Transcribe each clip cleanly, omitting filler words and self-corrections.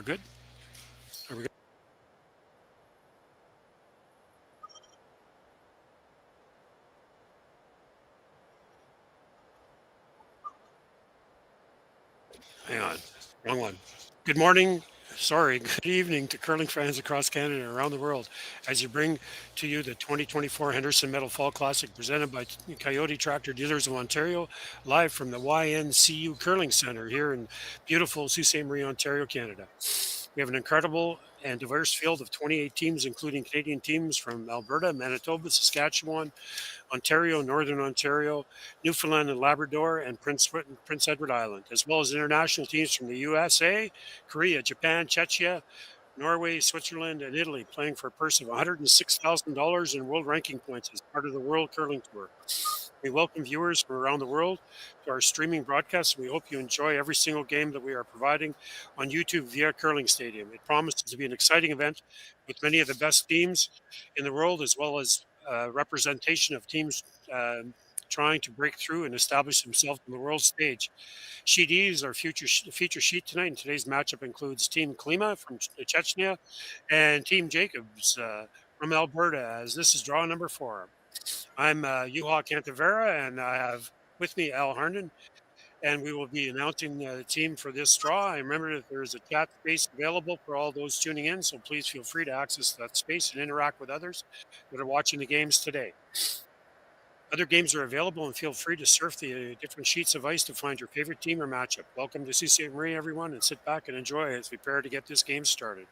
We're good? Are we good? Hang on. Wrong one. Good morning. Sorry, good evening to curling fans across Canada and around the world as you bring to you the 2024 Henderson Metal Fall Classic presented by Coyote Tractor Dealers of Ontario, live from the YNCU Curling Center here in beautiful Ste.Marie, Ontario, Canada. We have an incredible and diverse field of 28 teams, including Canadian teams from Alberta, Manitoba, Saskatchewan, Ontario, Northern Ontario, Newfoundland and Labrador, and Prince Edward Island, as well as international teams from the USA, Korea, Japan, Czechia, Norway, Switzerland, and Italy, playing for a purse of $106,000 in world ranking points as part of the World Curling Tour. We welcome viewers from around the world to our streaming broadcast. We hope you enjoy every single game that we are providing on YouTube via Curling Stadium. It promises to be an exciting event with many of the best teams in the world, as well as representation of teams trying to break through and establish themselves on the world stage. Sheet E is our feature sheet tonight, and today's matchup includes Team Klima from Czechia and Team Jacobs from Alberta, as this is draw number 4. I'm Juha Kantovaara, and I have with me Al Harnden, and we will be announcing the team for this draw. I remember that there is a chat space available for all those tuning in, so please feel free to access that space and interact with others that are watching the games today. Other games are available, and feel free to surf the different sheets of ice to find your favorite team or matchup. Welcome to Ste.Marie, everyone, and sit back and enjoy as we prepare to get this game started.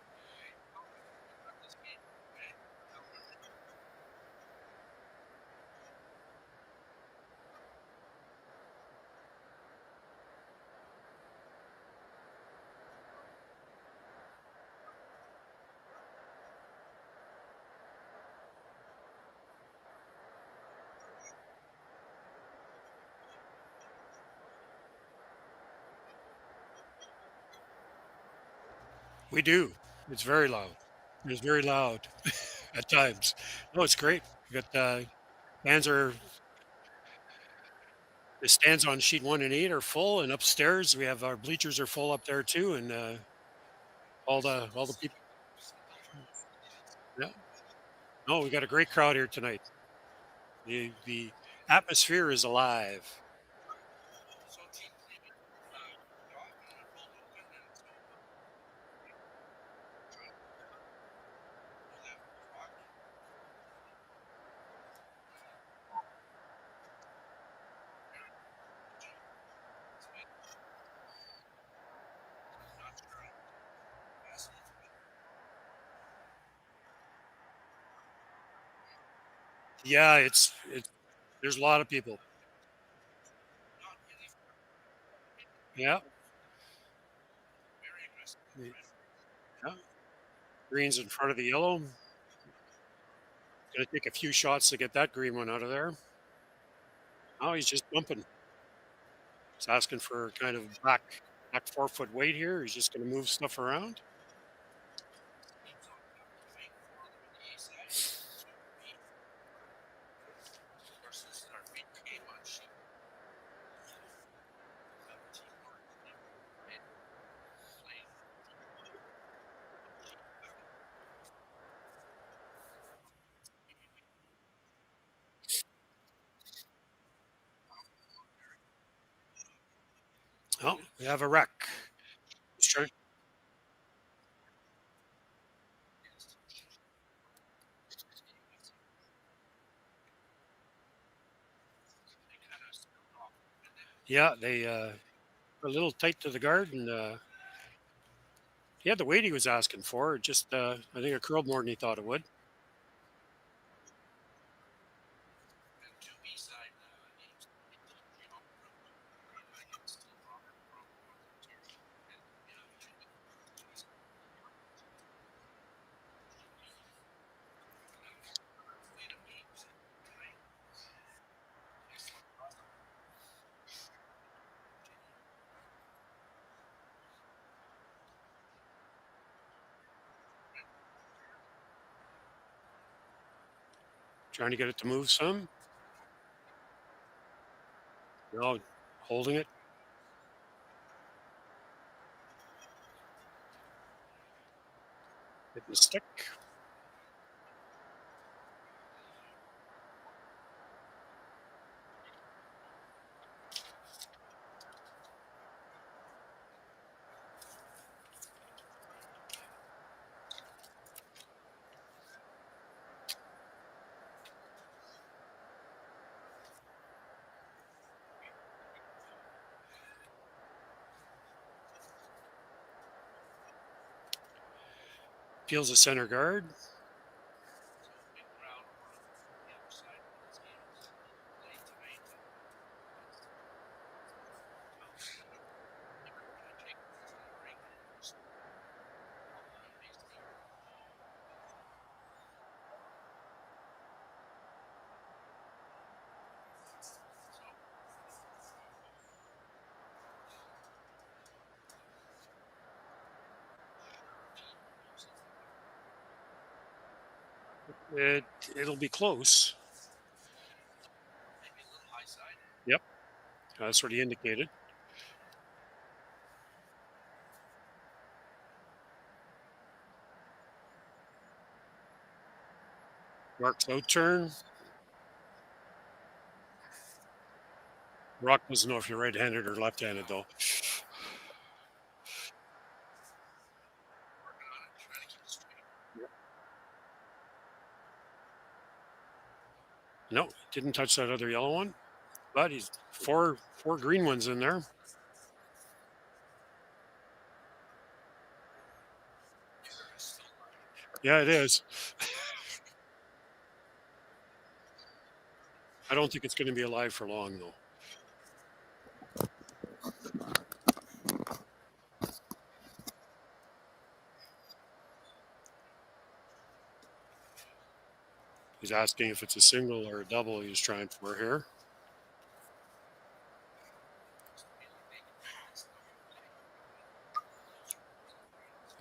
We do. It's very loud. It's very loud at times. No, it's great. We got fans are the stands on sheet 1 and 8 are full, and upstairs we have our bleachers are full up there too, and all the people. Yeah. No, we got a great crowd here tonight. The atmosphere is alive. Yeah, it's there's a lot of people. Yeah. Yeah. Green's in front of the yellow. Gonna take a few shots to get that green one out of there. Oh, he's just bumping. He's asking for kind of back 4 foot weight here. He's just gonna move stuff around. Oh, we have a wreck. He's trying. Yeah, they were a little tight to the guard, and he had the weight he was asking for. It just I think it curled more than he thought it would. Trying to get it to move some. No, holding it. The stick feels the center guard. It it'll be close. Yep, that's what he indicated. Mark's out turn. Rock doesn't know if you're right-handed or left-handed though. No, didn't touch that other yellow one, but he's four green ones in there. Yeah, it is. I don't think it's going to be alive for long though. He's asking if it's a single or a double he's trying for here.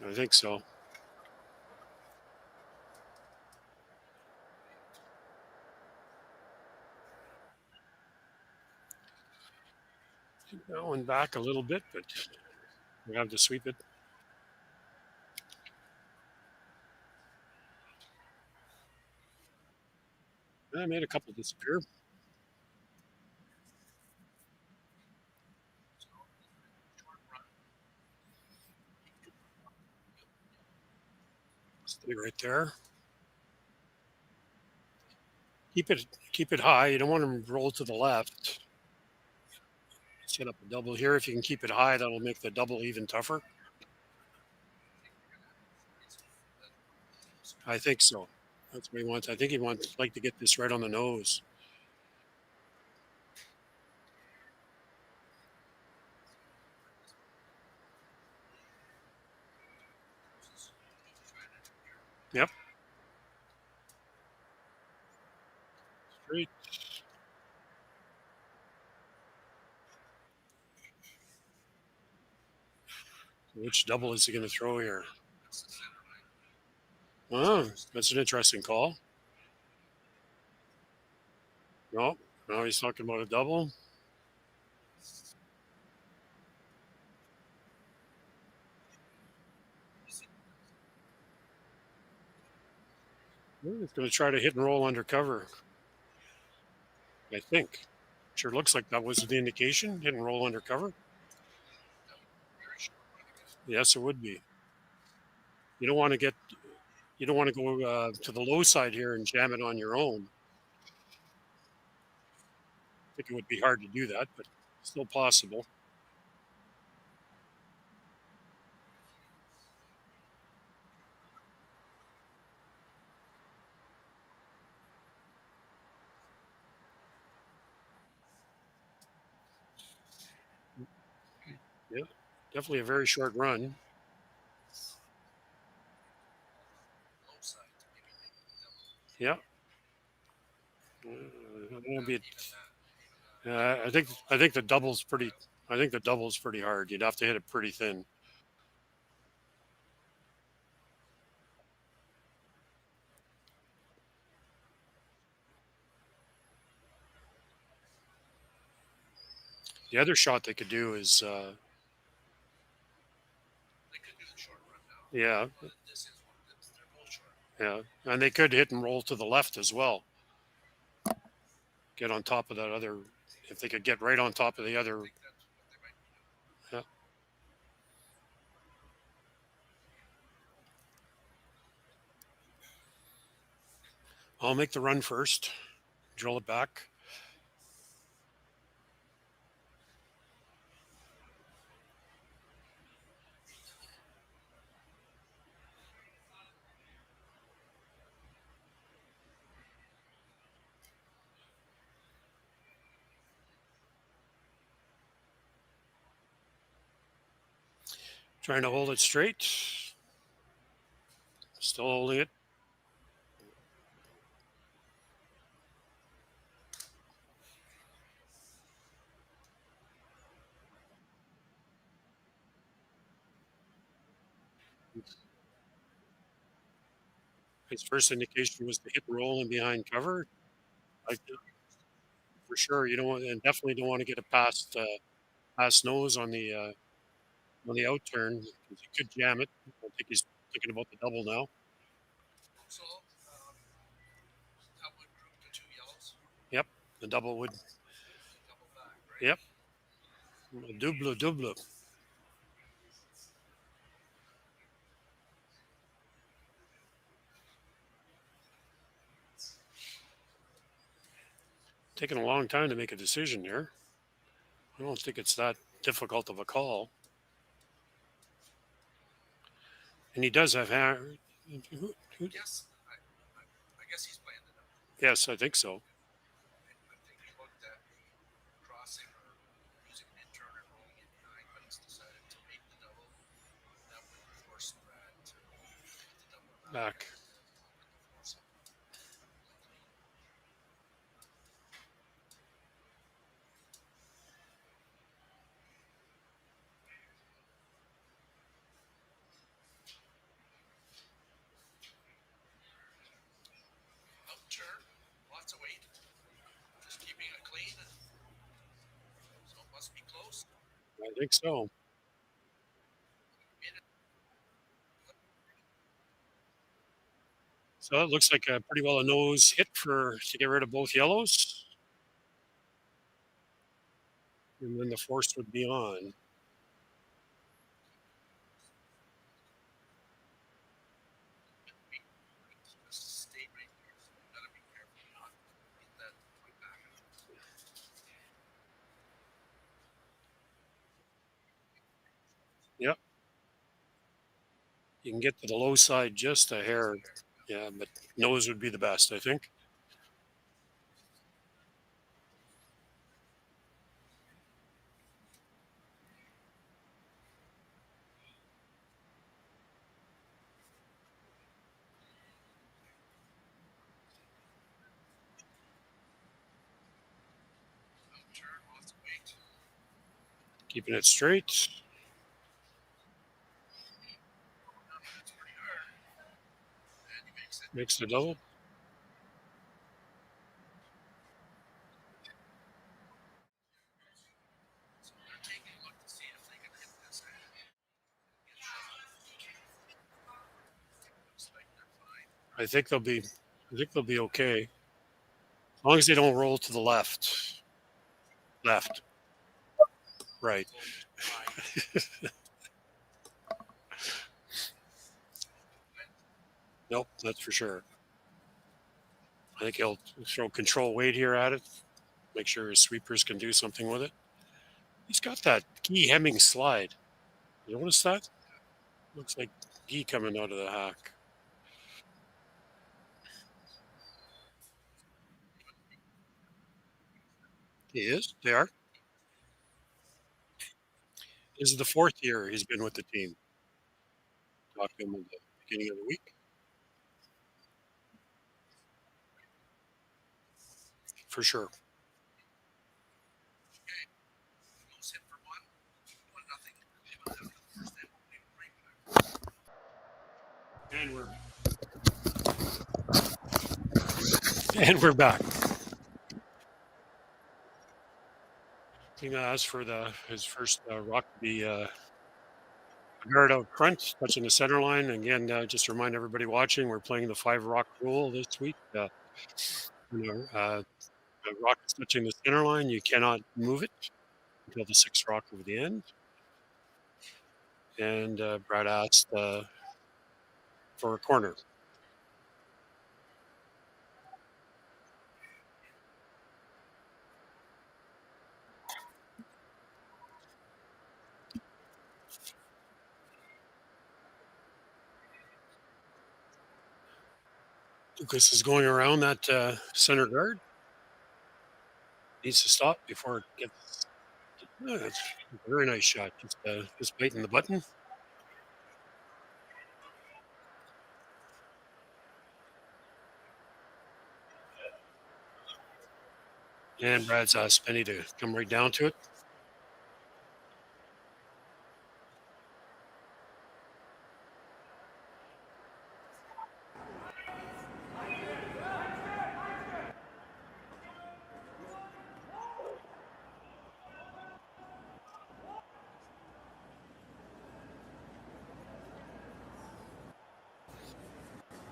I think so. That one back a little bit, but we have to sweep it. I made a couple disappear. Stay right there. Keep it high. You don't want them to roll to the left. Set up a double here. If you can keep it high, that'll make the double even tougher. I think so. That's what he wants. I think he wants like to get this right on the nose. Yep. Straight. Which double is he going to throw here? Oh, that's an interesting call. No, no, he's talking about a double. He's going to try to hit and roll undercover. I think. Sure looks like that was the indication. Hit and roll undercover. Yes, it would be. You don't want to get. You don't want to go to the low side here and jam it on your own. I think it would be hard to do that, but still possible. Yeah, definitely a very short run. Yeah, it'll be. I think the double's pretty. I think the double's pretty hard. You'd have to hit it pretty thin. The other shot they could do is, yeah, Yeah, and they could hit and roll to the left as well. Get on top of that other. If they could get right on top of the other. Yeah. I'll make the run first. Drill it back. Trying to hold it straight. Still holding it. His first indication was to hit and roll and behind cover. Like for sure, you don't want and definitely don't want to get a past nose on the out turn because you could jam it. I think he's thinking about the double now. Yep, the double would. Yep, double, double. Taking a long time to make a decision here. I don't think it's that difficult of a call. And he does have hair. Yes, I think so. Back. I think so. So it looks like a pretty well a nose hit for to get rid of both yellows. And then the force would be on. Yep. You can get to the low side just a hair. Yeah, but nose would be the best, I think. Keeping it straight. Makes the double. I think they'll be I think they'll be okay. As long as they don't roll to the left. Left. Right. Nope, that's for sure. I think he'll throw control weight here at it. Make sure his sweepers can do something with it. He's got that key hemming slide. You notice that? Looks like key coming out of the hack. He is. They are. This is the fourth year he's been with the team. Talked to him at the beginning of the week. For sure. And we're back. He asked for his first rock to be Guard out front, touching the center line. Again, just to remind everybody watching, we're playing the 5 rock rule this week. The rock is touching the center line. You cannot move it until the 6 rock over the end. And Brad asked for a corner. Lukas is going around that center guard. Needs to stop before it gets. That's a very nice shot. Just biting the button. And Brad's asked Penny to come right down to it.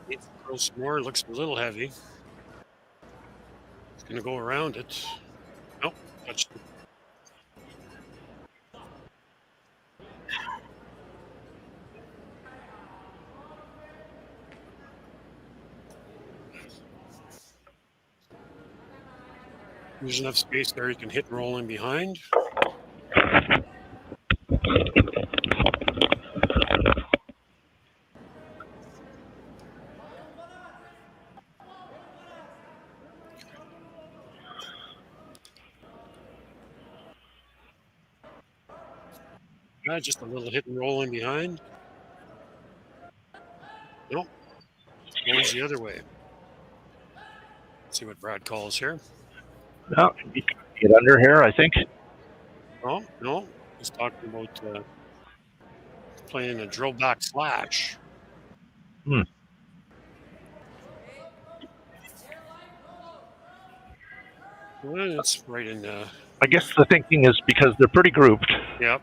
Needs to throw some more. Looks a little heavy. It's going to go around it. Nope, touched it. There's enough space there. You can hit and roll in behind. Just a little hit and roll in behind. Nope, goes the other way. Let's see what Brad calls here. No, you can get under here, I think. Oh, no. He's talking about playing a drill back slash. Well, it's right in. I guess the thinking is because they're pretty grouped. Yep.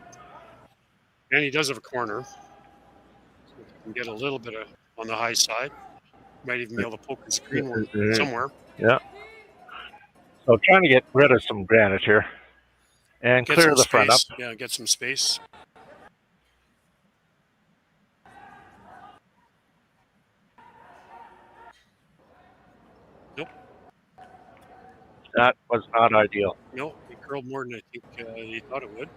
And he does have a corner. So if he can get a little bit on the high side, might even be able to poke the screen somewhere. Yeah. So trying to get rid of some granite here and Get clear some the front up. space. Yeah, get some space. Nope. That was not ideal. Nope. He curled more than I think he thought it would.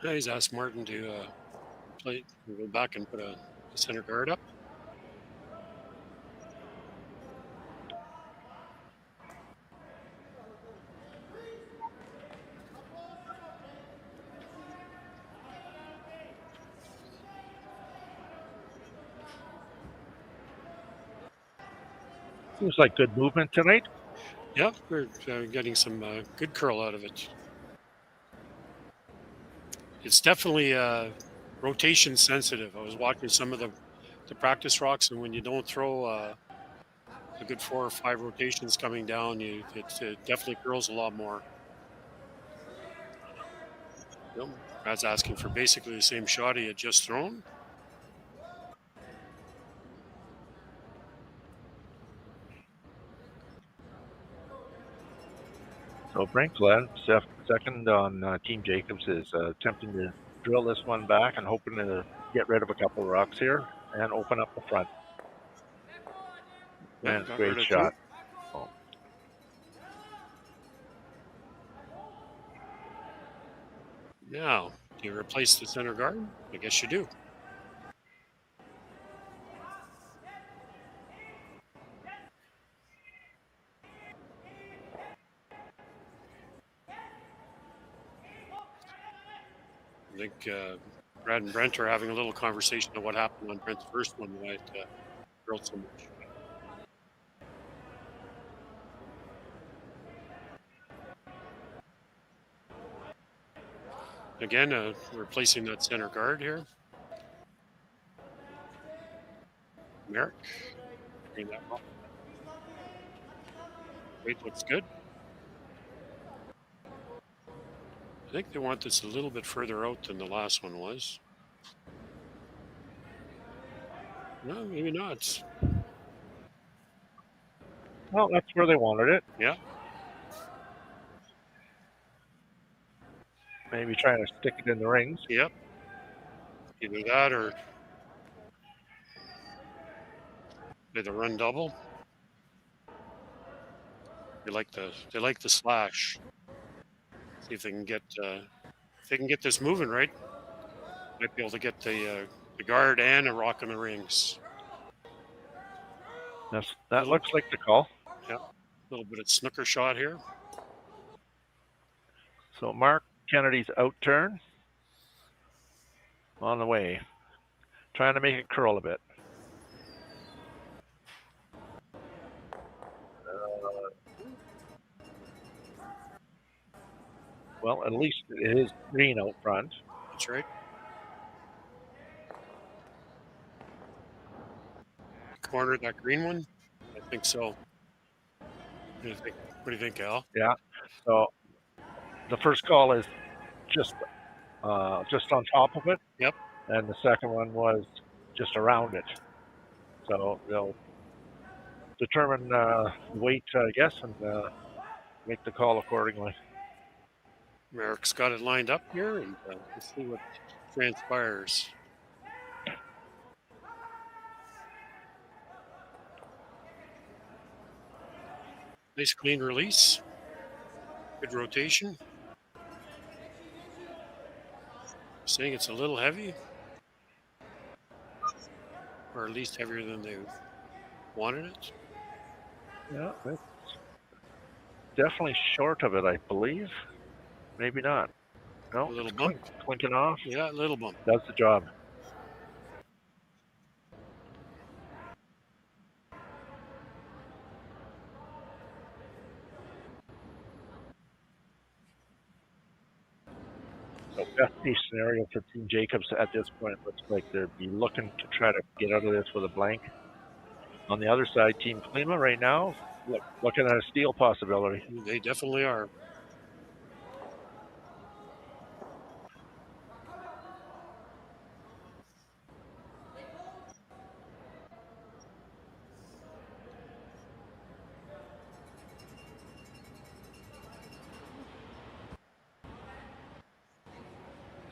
Now he's asked Martin to go back and put a center guard up. Seems like good movement tonight. Yep, we're getting some good curl out of it. It's definitely rotation sensitive. I was watching some of the practice rocks, and when you don't throw a good 4 or 5 rotations coming down, it definitely curls a lot more. Yep. Brad's asking for basically the same shot he had just thrown. So Brinkland, second on Team Jacobs, is attempting to drill this one back and hoping to get rid of a couple of rocks here and open up the front. And great shot. Oh. Now, do you replace the center guard? I guess you do. I think Brad and Brent are having a little conversation of what happened on Brent's first one, why it curled so much. Again, replacing that center guard here. Merrick. Bring that up. Weight looks good. I think they want this a little bit further out than the last one was. No, maybe not. Well, that's where they wanted it. Yeah. Maybe trying to stick it in the rings. Yep. Either that or the run double. They like the slash. See if they can get this moving right. Might be able to get the guard and a rock in the rings. That looks like the call. Yeah. A little bit of snooker shot here. So Mark Kennedy's out turn on the way, trying to make it curl a bit. Well, at least it is green out front. That's right. Corner that green one? I think so. What do you think, Al? Yeah. So the first call is just on top of it. Yep. And the second one was just around it. So they'll determine weight, I guess, and make the call accordingly. Merrick's got it lined up here, and let's see what transpires. Nice clean release. Good rotation. Saying it's a little heavy, or at least heavier than they wanted it. Yeah, it's definitely short of it, I believe. Maybe not. No, A little bump. Clinking off. Yeah, a little bump. Does the job. So best case scenario for Team Jacobs at this point looks like they'd be looking to try to get out of this with a blank. On the other side, Team Klima right now looking at a steal possibility. They definitely are.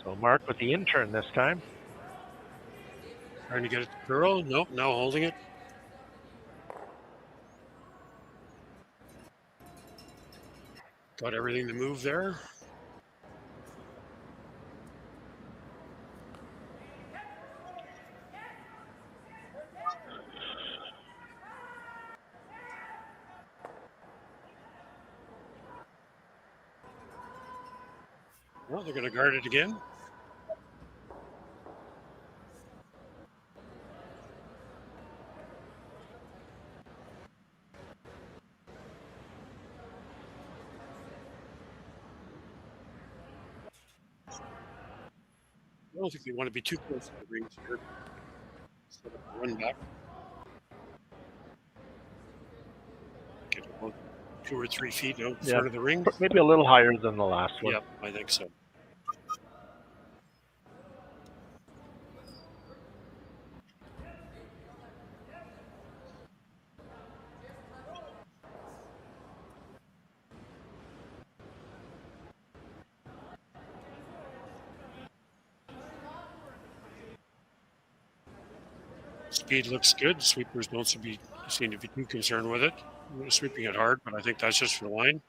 So Mark with the intern this time. Trying to get it to curl. Nope, now holding it. Got everything to move there. Well, they're going to guard it again. I don't think they want to be too close to the rings here. Set up the run back. Get about 2 or 3 feet out in front of the ring. Maybe a little higher than the last one. Yep, I think so. Speed looks good. Sweepers don't seem to be too concerned with it. They're sweeping it hard, but I think that's just for the line.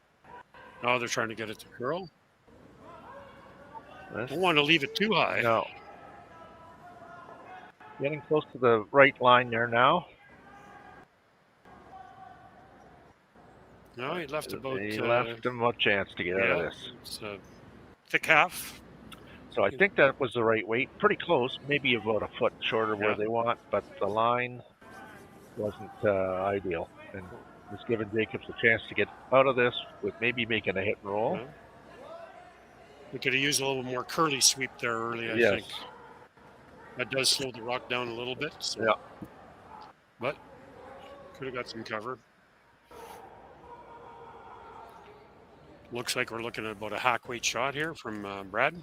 Now they're trying to get it to curl. Don't want to leave it too high. No. Getting close to the right line there now. No, he left about. He left him a chance to get out of this. It's a thick half. So I think that was the right weight. Pretty close, maybe about a foot shorter where they want, but the line wasn't ideal. And was giving Jacobs a chance to get out of this with maybe making a hit and roll. Yeah. We could have used a little more curly sweep there early, I think. That does slow the rock down a little bit. So. Yeah. but could have got some cover. Looks like we're looking at about a hack weight shot here from Brad.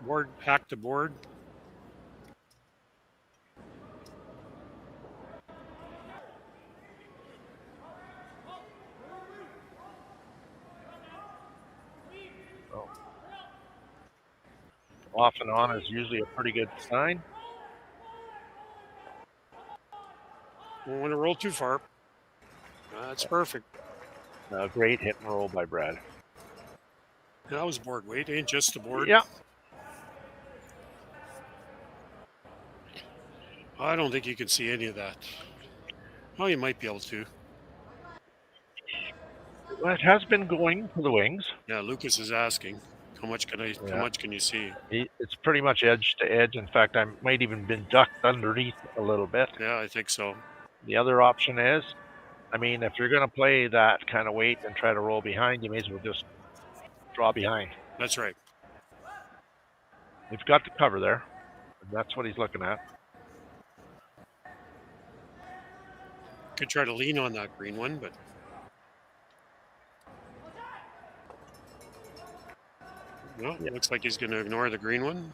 Board, hack the board. Oh. Off and on is usually a pretty good sign. Don't want to roll too far. That's perfect. Great hit and roll by Brad. That was board weight, ain't just the board. Yeah. I don't think you can see any of that. Oh, you might be able to. Well, it has been going for the wings. Yeah, Lucas is asking, how much can you see? It's pretty much edge to edge. In fact, I might even been ducked underneath a little bit. Yeah, I think so. The other option is, I mean, if you're going to play that kind of weight and try to roll behind, you may as well just draw behind. That's right. You've got the cover there. And that's what he's looking at. Could try to lean on that green one, but no, it looks like he's going to ignore the green one.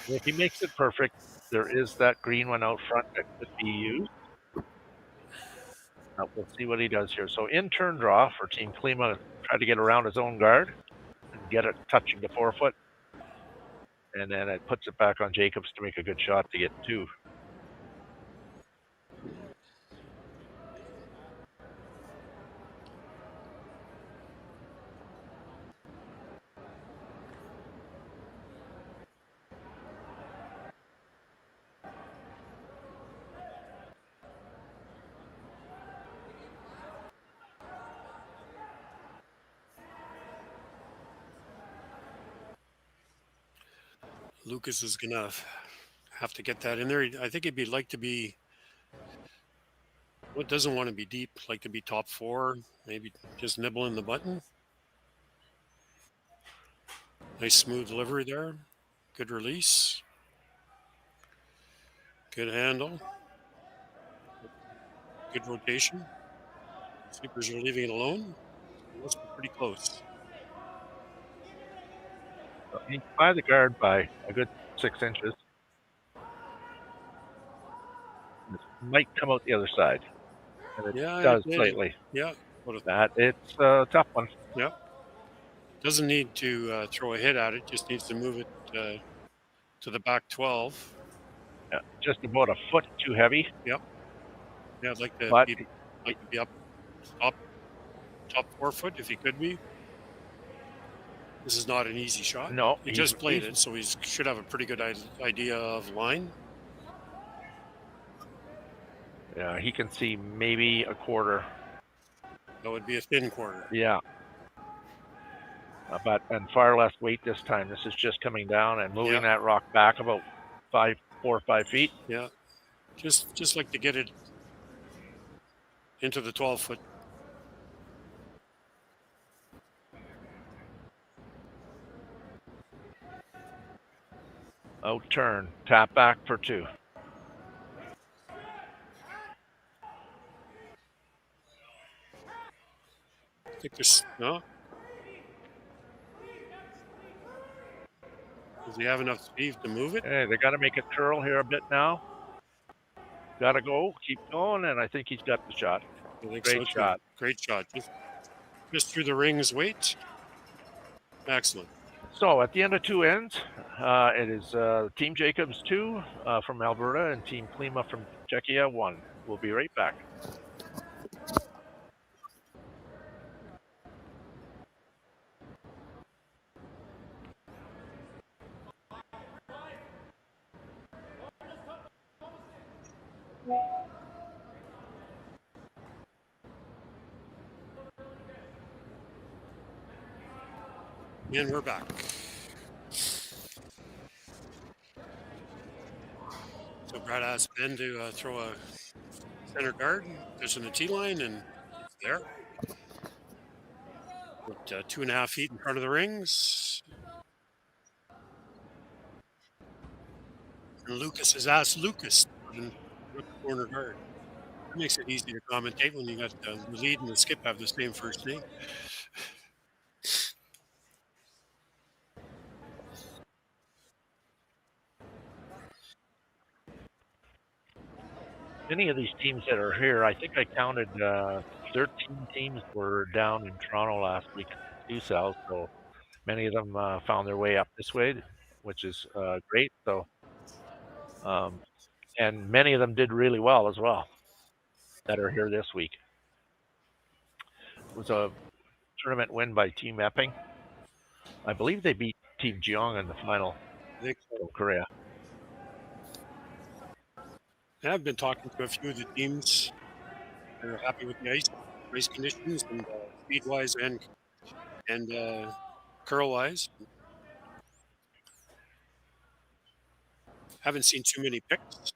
If he makes it perfect, there is that green one out front that could be used. Now, we'll see what he does here. So in turn draw for Team Klima, try to get around his own guard and get it touching the 4-foot. And then it puts it back on Jacobs to make a good shot to get 2. Lucas is going to have to get that in there. I think he'd like to be, what doesn't want to be deep, like to be top 4, maybe just nibbling the button. Nice smooth delivery there. Good release. Good handle. Good rotation. Sweepers are leaving it alone. It must be pretty close. He's by the guard by a good 6 inches. It might come out the other side. And it does slightly. Yeah. It's a tough one. Yeah. Doesn't need to throw a hit at it. Just needs to move it to the back 12. Yeah, just about a foot too heavy. Yep. Yeah, I'd like to be up top 4 foot if he could be. This is not an easy shot. No, he just played it, so he should have a pretty good idea of line. Yeah, he can see maybe a quarter. That would be a thin quarter. Yeah. And far less weight this time. This is just coming down and moving that rock back about 4 or 5 feet. Yeah. Just like to get it into the 12 foot. Out turn, tap back for 2. I think there's no. Does he have enough speed to move it? Hey, they got to make it curl here a bit now. Got to go, keep going, and I think he's got the shot. Great shot. Great shot. Just through the ring's weight. Excellent. So at the end of 2 ends, it is Team Jacobs 2 from Alberta and Team Klima from Czechia 1. We'll be right back. And we're back. Brad asked Ben to throw a center guard, just in the T line, and it's there. About 2.5 feet in front of the rings. And Lucas has asked Lucas to put in the corner guard. That makes it easy to commentate when you got the lead and the skip have the same first name. Many of these teams that are here, I think I counted 13 teams were down in Toronto last week due south. So many of them found their way up this way, which is great. So, and many of them did really well as well that are here this week. It was a tournament win by Team Epping. I believe they beat Team Jeong in the final I think so. from Korea. And I've been talking to a few of the teams. They're happy with the ice conditions, and speed wise and curl wise. Haven't seen too many picks.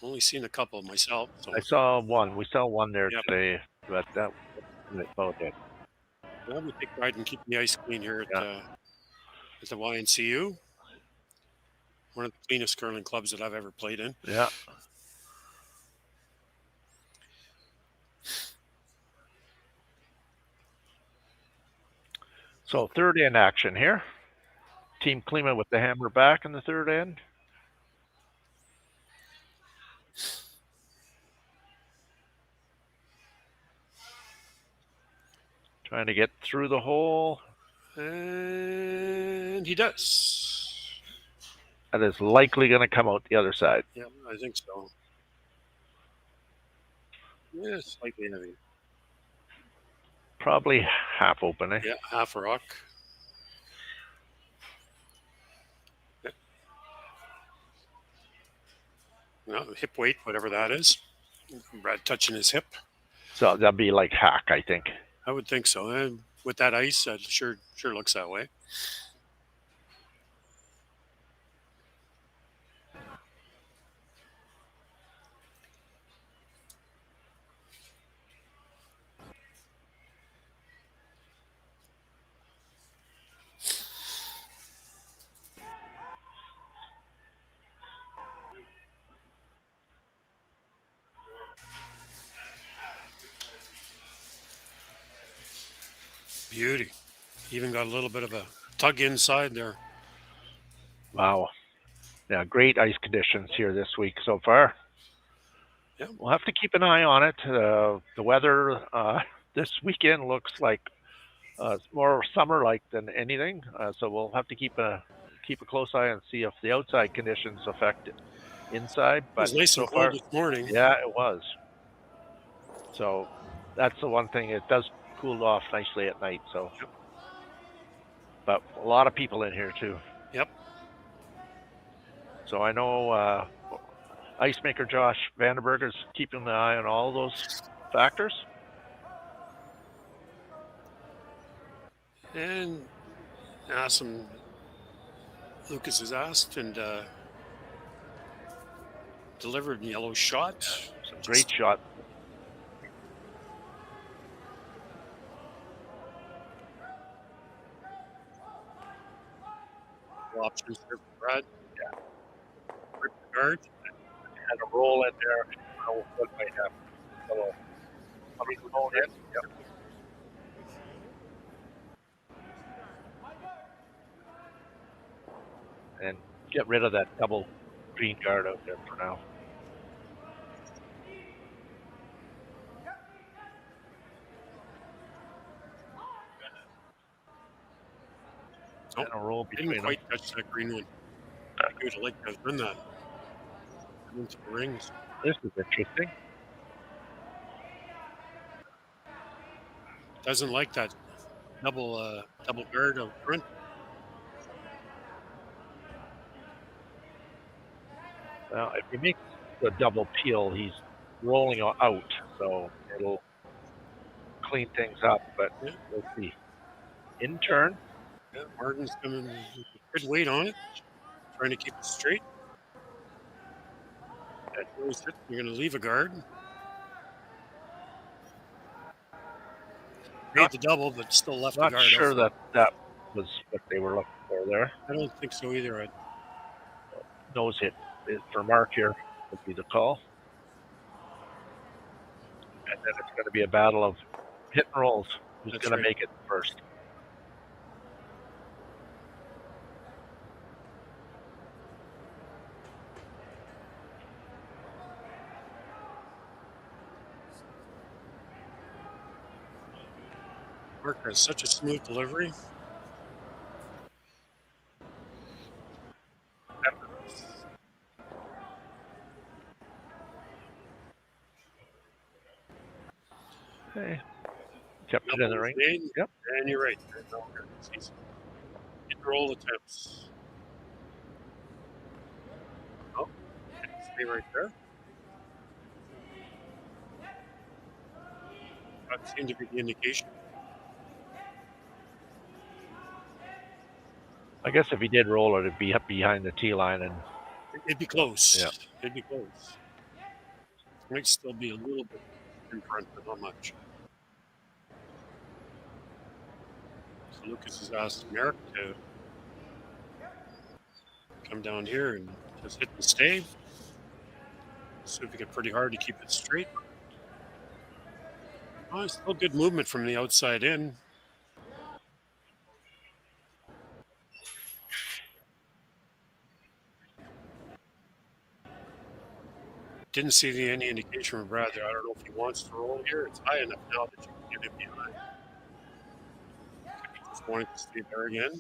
Only seen a couple myself. So I saw one. We saw one there Yep. today, but that was about it. well, we take pride in keeping the ice clean here at the YNCU. One of the cleanest curling clubs that I've ever played in. Yeah. So third end action here. Team Klima with the hammer back in the third end. Trying to get through the hole. And he does. That is likely going to come out the other side. Yeah, I think so. Yeah, slightly heavy. Probably half open, eh? Yeah, half a rock. Yeah. No, hip weight, whatever that is. Brad touching his hip. So that'd be like hack, I think. I would think so. And with that ice, it sure looks that way. Beauty. Even got a little bit of a tug inside there. Wow. Yeah, great ice conditions here this week so far. Yeah. We'll have to keep an eye on it. The weather this weekend looks like more summer-like than anything. So we'll have to keep a close eye and see if the outside conditions affect it inside. It was But nice so and cold far, this morning. yeah, it was. So that's the one thing. It does cool off nicely at night. So, Yep. But a lot of people in here too. Yep. So I know ice maker Josh Vandenberg is keeping an eye on all those factors. And Lucas has asked and delivered yellow shot. Some great shot. Options there for Brad. Yeah. Rip the guard. Had a roll in there. I don't know what might happen. So, roll in. Yep. And get rid of that double green guard out there for now. Nope. And a roll between Didn't quite touch that green one. I would have liked to have done that. Into the rings. This is interesting. Doesn't like that double guard out front. Well, if he makes the double peel, he's rolling out, so it'll clean things up. But Yeah. we'll see. In turn. Yeah, Harden's coming. Good weight on it. Trying to keep it straight. You're going to leave a guard. Not- Made the double, but still left the Not guard. sure out. that was what they were looking for there. I don't think so either. Nose hit for Mark here would be the call. And then it's going to be a battle of hit and rolls. Who's going to make it first? Mark has such a smooth delivery. Okay. Kept it in the ring. Yep. And you're right. Hit roll attempts. Oh, stay right there. That seemed to be the indication. I guess if he did roll it, it'd be up behind the tee line, and it'd be close. Yeah, it'd be close. It might still be a little bit in front, but not much. So Lucas has asked Merrick to come down here and just hit the stay. See if we get pretty hard to keep it straight. Oh, still good movement from the outside in. Didn't see any indication from Brad there. I don't know if he wants to roll here. It's high enough now that you can get him behind. He just wanted to stay there again.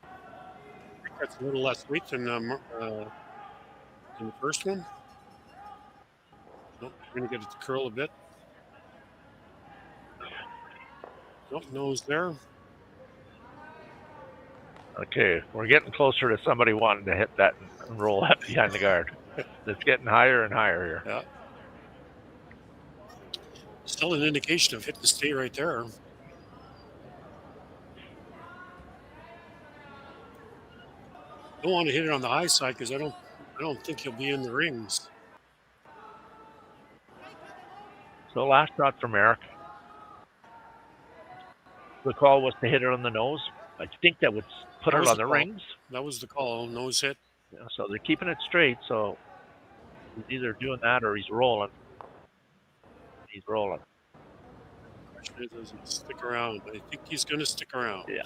I think that's a little less weight than the first one. Nope, we're going to get it to curl a bit. Nope, nose there. Okay, we're getting closer to somebody wanting to hit that and roll that behind the guard. It's getting higher and higher here. Yeah. Still an indication of hit the stay right there. Don't want to hit it on the high side because I don't think he'll be in the rings. So last shot from Eric. The call was to hit it on the nose. I think that would put it on the rings. That was the call, nose hit. Yeah, so they're keeping it straight. So he's either doing that or he's rolling. He's rolling. The question is, does he stick around? I think he's going to stick around. Yeah.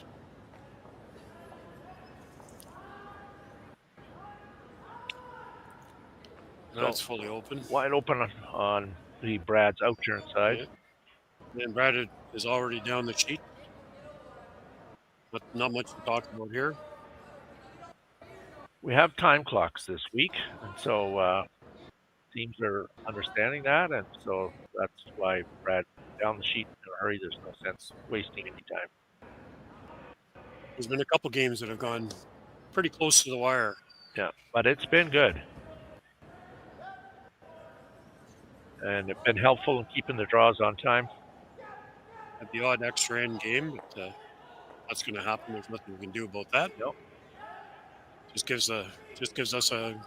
That's fully open. Wide open on the Brad's out turn side. Yeah. And Brad is already down the sheet. But not much to talk about here. We have time clocks this week, and so teams are understanding that, and so that's why Brad down the sheet in a hurry. There's no sense wasting any time. There's been a couple games that have gone pretty close to the wire. Yeah, but it's been good. And it's been helpful in keeping the draws on time. At the odd extra end game, but that's going to happen. There's nothing we can do about that. Nope. Just gives us an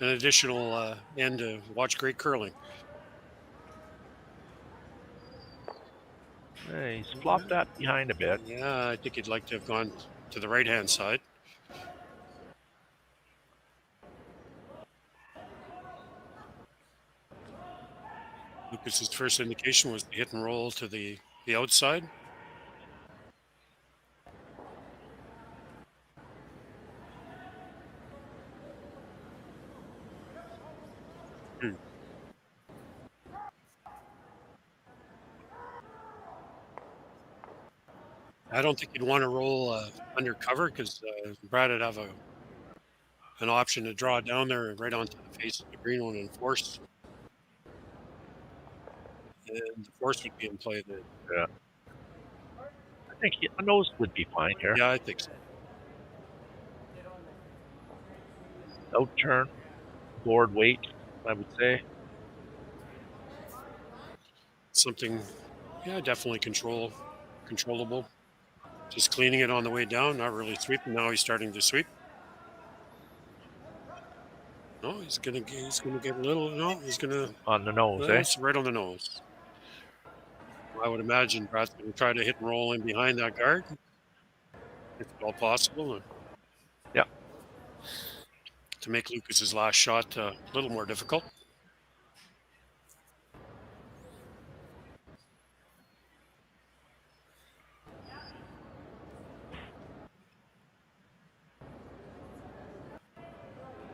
additional end to watch great curling. Hey, he's flopped that behind a bit. Yeah, I think he'd like to have gone to the right-hand side. Lucas's first indication was the hit and roll to the outside. I don't think you'd want to roll undercover because Brad would have an option to draw down there right onto the face of the green one and force. And the force would be in play then. Yeah. I think a nose would be fine here. Yeah, I think so. Out turn, board weight, I would say. Something, yeah, definitely controllable. Just cleaning it on the way down, not really sweeping. Now he's starting to sweep. No, he's gonna get a little. No, he's gonna. On the nose, eh? That's right on the nose. I would imagine Brad's gonna try to hit and roll in behind that guard, if at all possible, Yeah. to make Lucas's last shot a little more difficult.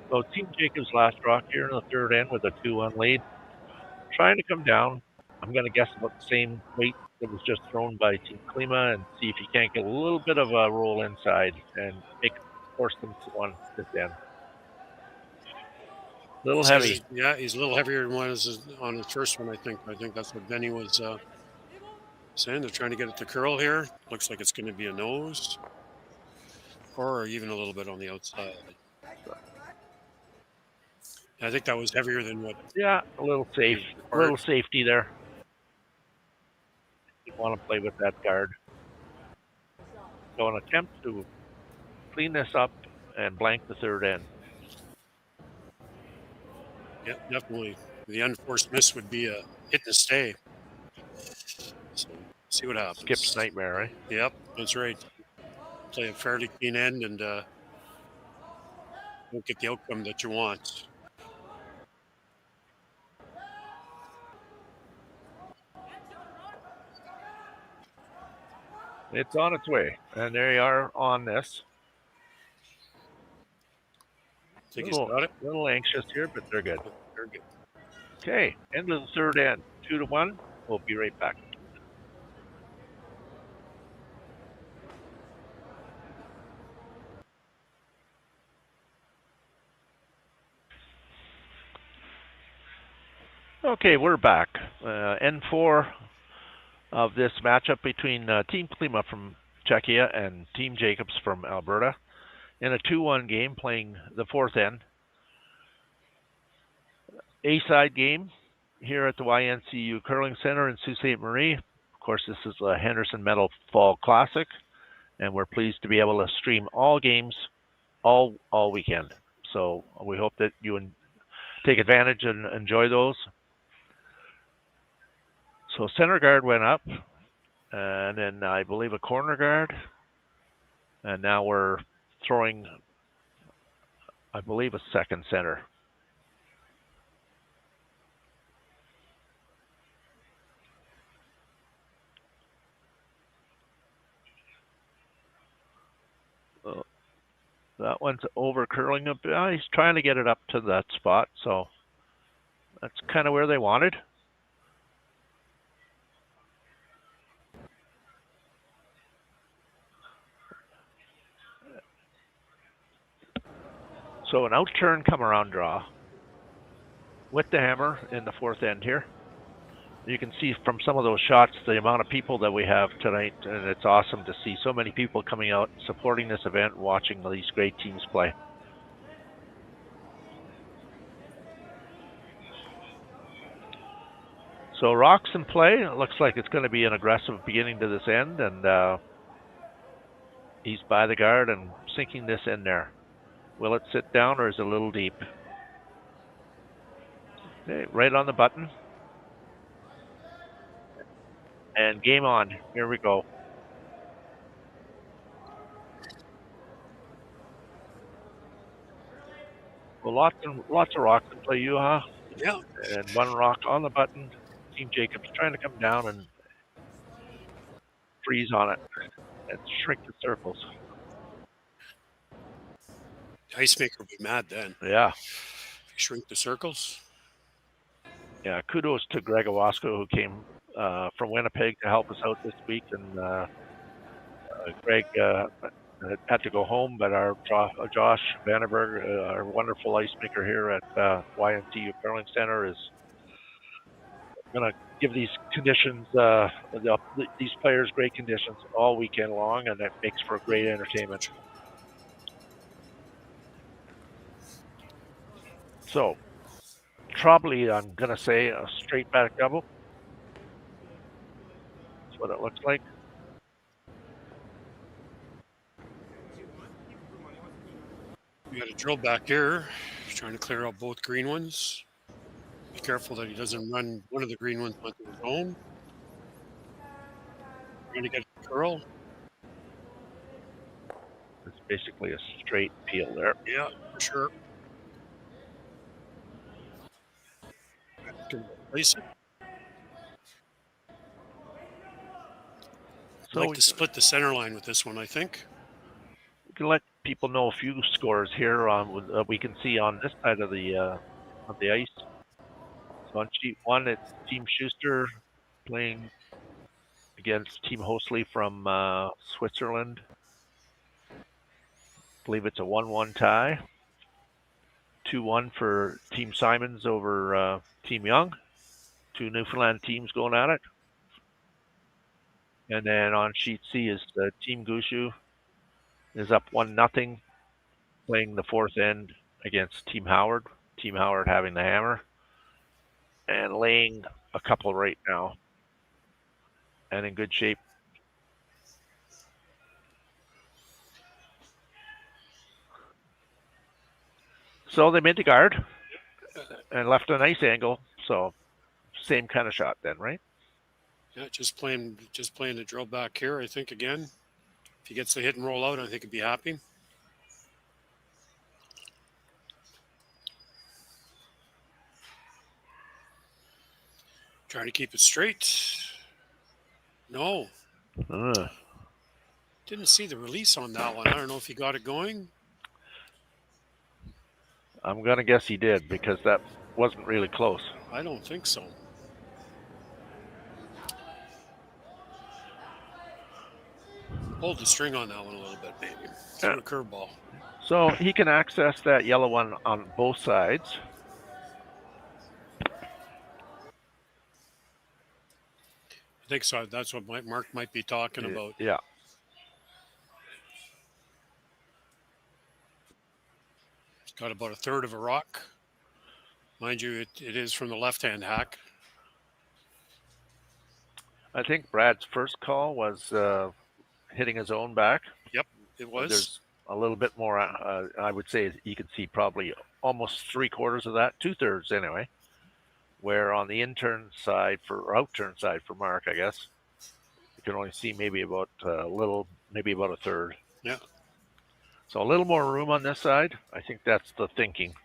So Team Jacobs last rock here in the third end with a 2-1 lead. Trying to come down. I'm going to guess about the same weight that was just thrown by Team Klima and see if he can't get a little bit of a roll inside and force them to one this end. A little heavy. Yeah, he's a little heavier than on his first one, I think. I think that's what Benny was saying. They're trying to get it to curl here. Looks like it's going to be a nose or even a little bit on the outside. I think that was heavier than what. Yeah, a little safe. A little safety there. Didn't want to play with that guard. So an attempt to clean this up and blank the third end. Yeah, definitely. The unforced miss would be a hit and stay. So see what happens. Skip's nightmare, right? Yep, that's right. Play a fairly clean end and don't get the outcome that you want. It's on its way, and there you are on this. Think he's got it? A little anxious here, but they're good. They're good. Okay, end of the third end, 2-1. We'll be right back. Okay, we're back. N4 of this matchup between Team Klima from Czechia and Team Jacobs from Alberta in a 2-1 game playing the fourth end. A-side game here at the YNCU Curling Center in Sault Ste.Marie. Of course, this is the Henderson Medal Fall Classic, and we're pleased to be able to stream all games all weekend. So we hope that you take advantage and enjoy those. So center guard went up, and then I believe a corner guard, and now we're throwing, I believe, a second center. That one's over curling a bit. He's trying to get it up to that spot, so that's kind of where they wanted. So an out-turn come-around draw with the hammer in the fourth end here. You can see from some of those shots the amount of people that we have tonight, and it's awesome to see so many people coming out, supporting this event, watching these great teams play. So rocks in play. It looks like it's going to be an aggressive beginning to this end, and he's by the guard and sinking this in there. Will it sit down or is it a little deep? Okay, right on the button. And game on. Here we go. Well, lots of rocks in play, Juha. Yeah. And one rock on the button. Team Jacobs trying to come down and freeze on it and shrink the circles. Ice maker would be mad then. Yeah. Shrink the circles. Yeah, kudos to Greg Owasco, who came from Winnipeg to help us out this week. And Greg had to go home, but our Josh Vandenberg, our wonderful ice maker here at YNCU Curling Center, is going to give these conditions, these players great conditions all weekend long, and that makes for great entertainment. So, probably, I'm going to say a straight back double. That's what it looks like. We got a drill back here. He's trying to clear out both green ones. Be careful that he doesn't run one of the green ones onto his own. Trying to get a curl. It's basically a straight peel there. Yeah, for sure. Can replace it. I'd So like to split the center line with this one, I think. we can let people know a few scores here on we can see on this side of the ice. So on sheet one, it's Team Schuster playing against Team Hosley from Switzerland. I believe it's a 1-1 tie. 2-1 for Team Simons over Team Young. Two Newfoundland teams going at it. And then on sheet C is Team Gushu is up 1-0, playing the fourth end against Team Howard. Team Howard having the hammer and laying a couple right now and in good shape. So they made the guard and left a nice angle. So same kind of shot then, right? Yeah, just playing the drill back here, I think, again. If he gets the hit and roll out, I think he'd be happy. Trying to keep it straight. No. Didn't see the release on that one. I don't know if he got it going. I'm going to guess he did because that wasn't really close. I don't think so. Pulled the string on that one a little bit, maybe. Threw a curveball. So he can access that yellow one on both sides. I think so. That's what Mark might be talking about. Yeah. It's got about a third of a rock. Mind you, it is from the left-hand hack. I think Brad's first call was hitting his own back. Yep, it was. There's a little bit more. I would say you can see probably almost 3/4 of that, 2/3 anyway. Where on the outturn side for Mark, I guess you can only see maybe about maybe about a third. Yeah. So a little more room on this side. I think that's the thinking.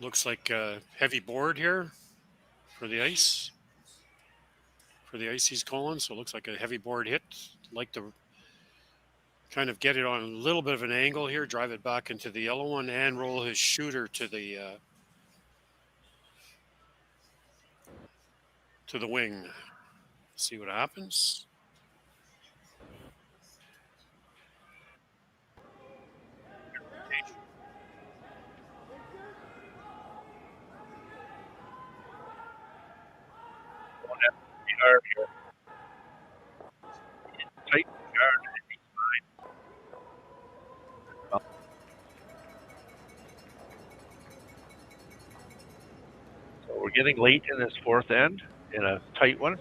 Looks like a heavy board here for the ice. For the ice he's calling, so it looks like a heavy board hit. Like to kind of get it on a little bit of an angle here, drive it back into the yellow one, and roll his shooter to the wing. See what happens. Tight guard. So we're getting late in this fourth end in a tight one.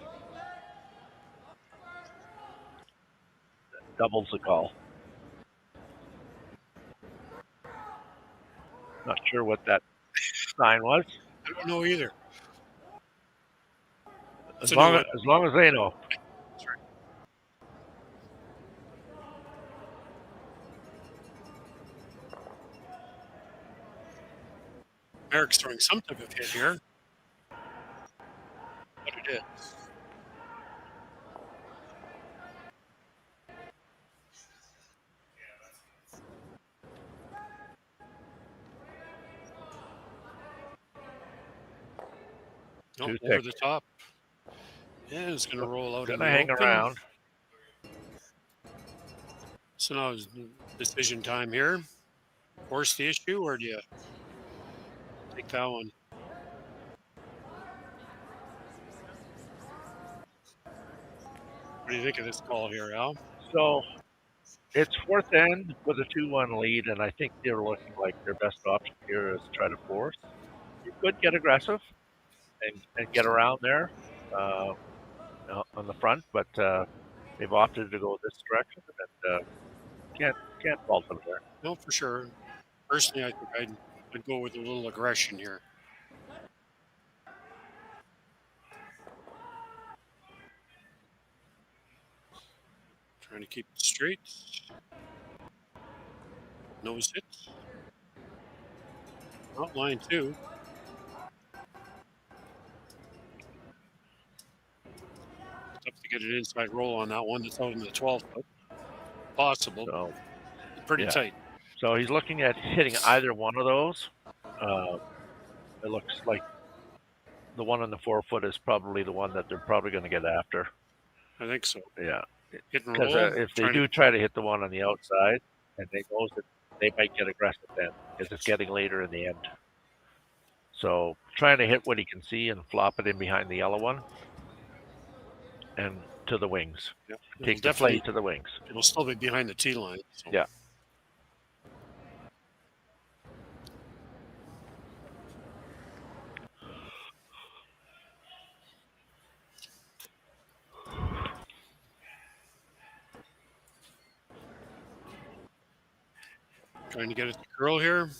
Doubles the call. Not sure what that sign was. I don't know either. As long as they know. Eric's throwing some type of hit here. What it is. Nope, over the top. Yeah, it's going to roll out. Going to hang around. So now it's decision time here. Force the issue, or do you take that one? What do you think of this call here, Al? So it's fourth end with a 2-1 lead, and I think they're looking like their best option here is to try to force. You could get aggressive and get around there on the front, but they've opted to go this direction, and can't fault them there. No, for sure. Personally, I think I'd go with a little aggression here. Trying to keep it straight. Nose hit. Not line two. Tough to get an inside roll on that one. That's out in the 12 foot. Possible. So Pretty yeah. tight. So he's looking at hitting either one of those. It looks like the one on the 4 foot is probably the one that they're probably going to get after. I think so. Yeah. Hit and Because roll. if they do try to hit the one on the outside, and they know that they might get aggressive then, because it's getting later in the end. So trying to hit what he can see and flop it in behind the yellow one, and to the wings. Yep. Take the play to the wings. It'll still be behind the tee line. So. Yeah. Trying to get it to curl here.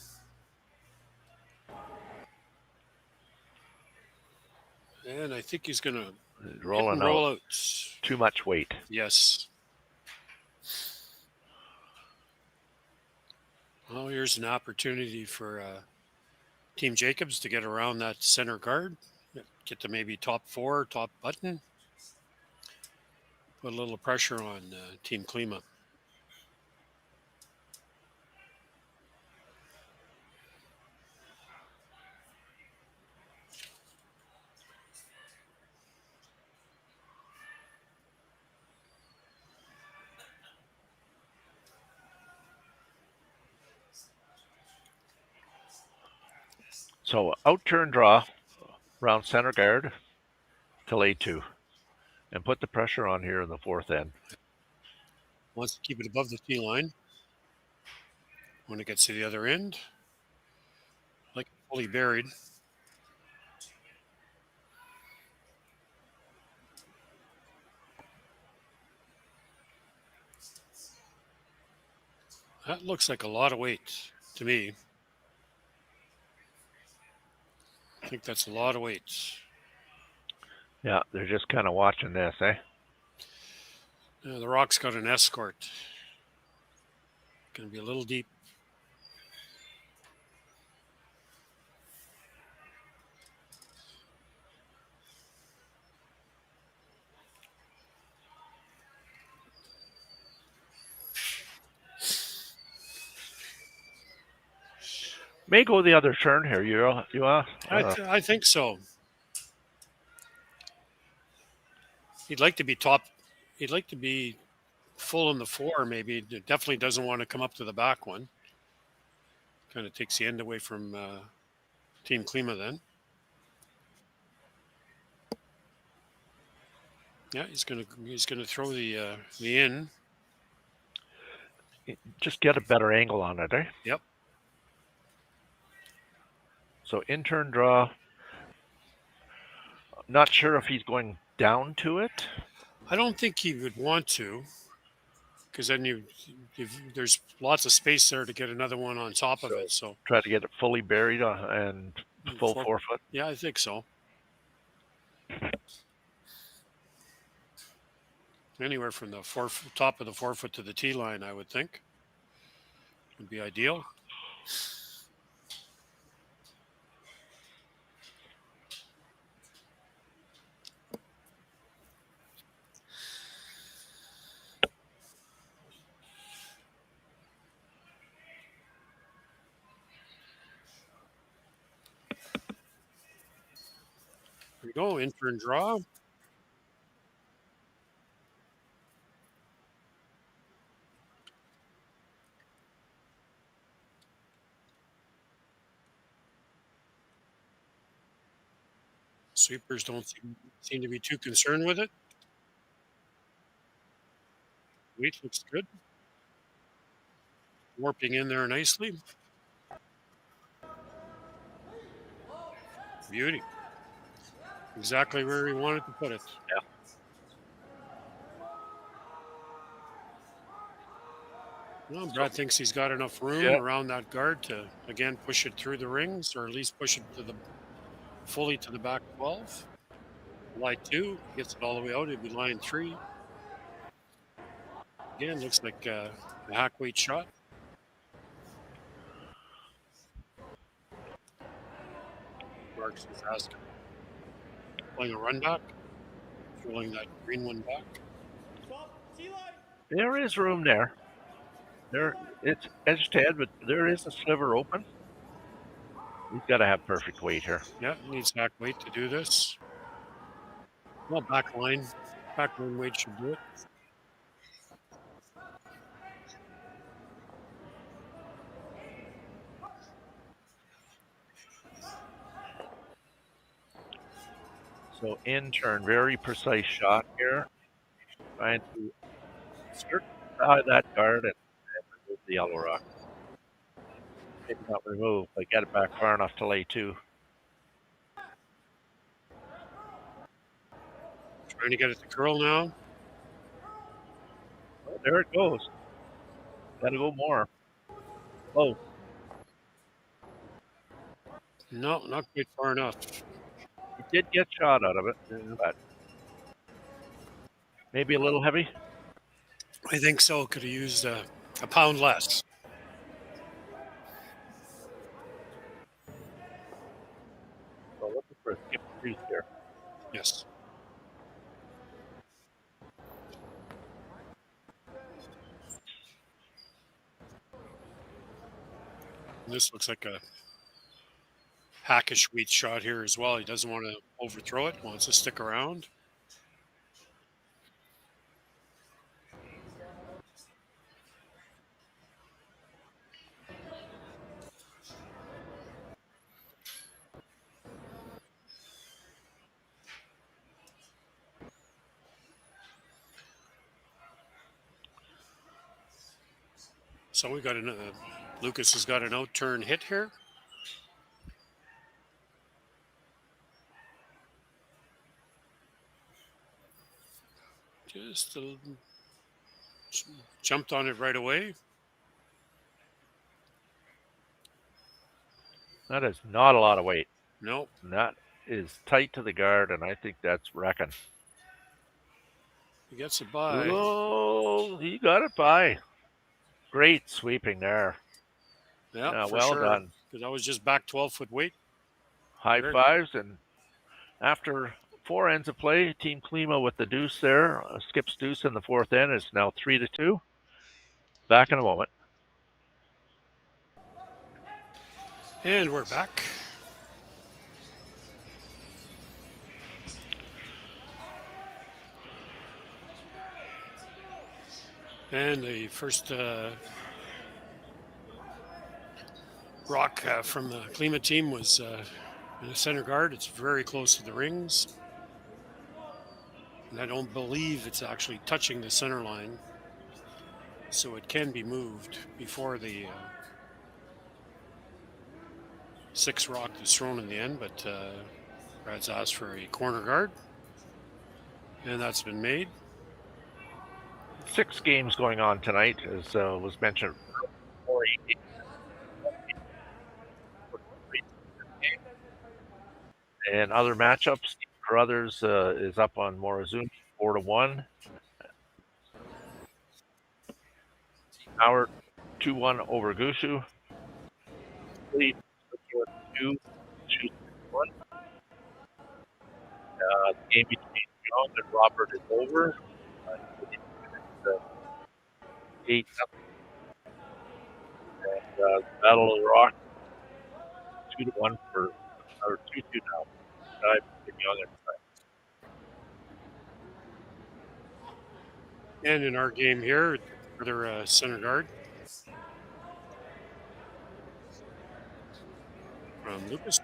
And I think he's going to roll out. Too much weight. Yes. Well, here's an opportunity for Team Jacobs to get around that center guard. Get to maybe top four, top button. Put a little pressure on Team Klima. So out turn draw around center guard till A2 and put the pressure on here in the fourth end. Wants to keep it above the tee line. When it gets to the other end, like fully buried. That looks like a lot of weight to me. I think that's a lot of weight. Yeah, they're just kind of watching this, eh? The rock's got an escort. Going to be a little deep. May go the other turn here, Juha. I think so. He'd like to be top. He'd like to be full in the four, maybe. Definitely doesn't want to come up to the back one. Kind of takes the end away from Team Klima then. Yeah, he's gonna throw the in. Just get a better angle on it, eh? Yep. So in turn draw. Not sure if he's going down to it. I don't think he would want to, because then there's lots of space there to get another one on top of it. So try to get it fully buried and full 4 foot. Yeah, I think so. Anywhere from the top of the 4 foot to the tee line, I would think, would be ideal. Here we go, in turn draw. Sweepers don't seem to be too concerned with it. Weight looks good. Warping in there nicely. Beauty. Exactly where he wanted to put it. Yeah. Well, Brad thinks he's got enough room Yeah. around that guard to again push it through the rings, or at least push it to the fully to the back 12. Line 2 gets it all the way out. It'd be line 3. Again, looks like a hack weight shot. Marks is asking, playing a run back, throwing that green one back. There is room there. It's edge to head, but there is a sliver open. He's got to have perfect weight here. Yeah, needs hack weight to do this. Well, back line weight should do it. So in turn, very precise shot here. Trying to skirt that guard and remove the yellow rock. Maybe not remove, but get it back far enough to lay 2. Trying to get it to curl now. Oh, there it goes. Got to go more. Oh, No, not quite far enough. he did get shot out of it, but maybe a little heavy. I think so. Could have used a pound less. So looking for a skip crease here. Yes. This looks like a hackish weight shot here as well. He doesn't want to overthrow it, wants to stick around. So we got Lukas has got an out turn hit here. Just jumped on it right away. That is not a lot of weight. Nope. And that is tight to the guard, and I think that's wrecking. He gets it by. Oh, he got it by. Great sweeping there. Yeah, for well sure. done. Because that was just back 12-foot weight. High Very fives, and after 4 ends of play, Team Klima with the deuce there. Skips deuce in the 4th end. It's now 3-2. Back in a moment. And we're back. And the first rock from the Klima team was in the center guard. It's very close to the rings. And I don't believe it's actually touching the center line. So it can be moved before the 6 rock is thrown in the end. But Brad's asked for a corner guard. And that's been made. 6 games going on tonight, as was mentioned. And other matchups, Carruthers is up on Morozumi 4-1. Howard 2-1 over Gushu. Lee 2-1. The game between John and Robert is over. 8-0. And Battle of the Rock 2-1 for, or 2-2 now. Young And in our game here, further center guard from Lukas.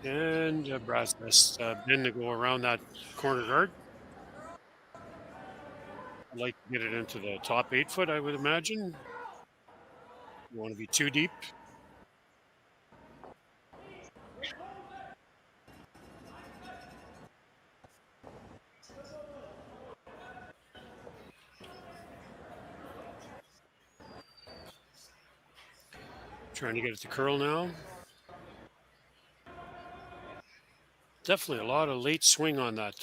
And Brad's best Ben to go around that corner guard. I'd like to get it into the top 8 foot, I would imagine. You want to be too deep. Trying to get it to curl now. Definitely a lot of late swing on that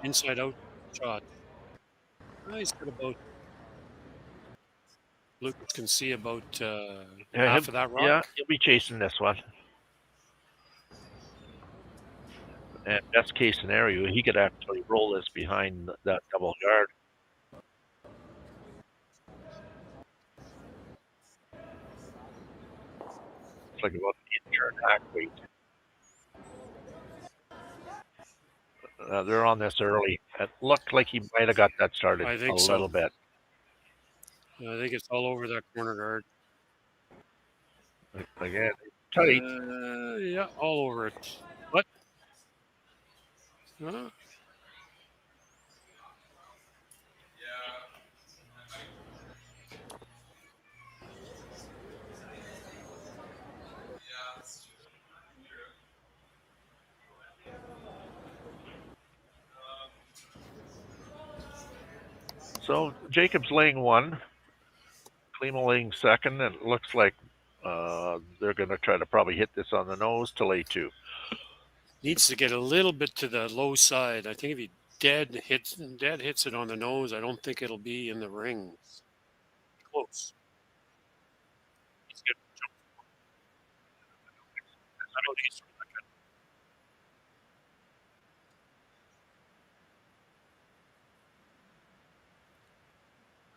inside out shot. He's got about, Lucas can see about half of that rock. He'll be chasing this one. And best case scenario, he could actually roll this behind that double guard. It's like about an inch hack weight. They're on this early. It looked like he might have got that started I think a so. little bit. I think it's all over that corner guard. Again, tight. Yeah, all over it. What? So Jacob's laying one, Klima laying second, and it looks like they're going to try to probably hit this on the nose to lay two. Needs to get a little bit to the low side. I think if he dead hits it on the nose, I don't think it'll be in the ring. Close. He's good. I don't think he's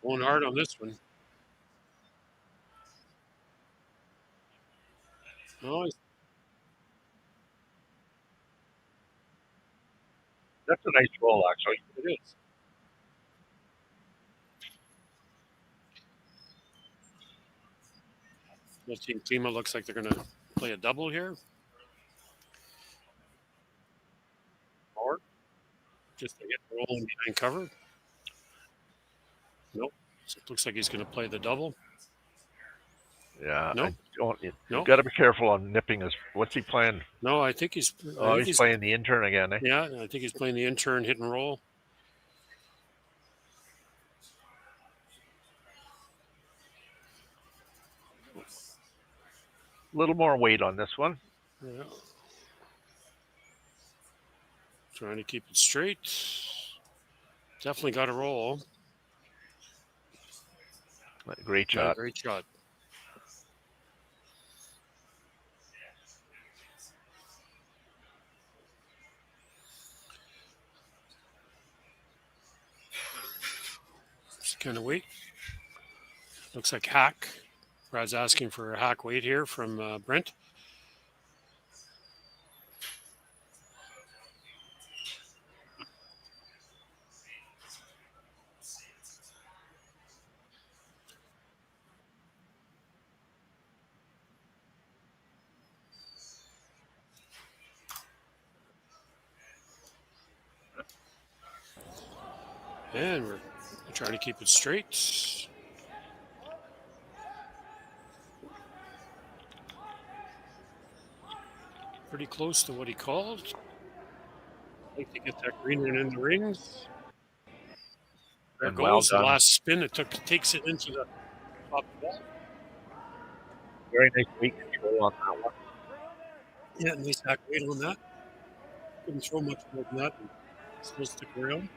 going hard on this one. No, That's a nice roll, actually. it is. Well, Team Klima looks like they're going to play a double here. Or just to get rolling behind cover. Nope. It looks like he's going to play the double. Yeah. Nope. You've got to be careful on nipping his. What's he playing? No, I think he's. He's playing the intern again, eh? Yeah, I think he's playing the intern hit and roll. A little more weight on this one. Yeah. Trying to keep it straight. Definitely got a roll. Great shot. Yeah, great shot. Just kind of wait. Looks like hack. Brad's asking for a hack weight here from Brent. And we're trying to keep it straight. Pretty close to what he called. I'd like to get that green one in the rings. There And goes well the last spin. It takes it into the top wall. Very nice weight control on that one. Yeah, nice hack weight on that. Couldn't throw much more than that. Still stick around.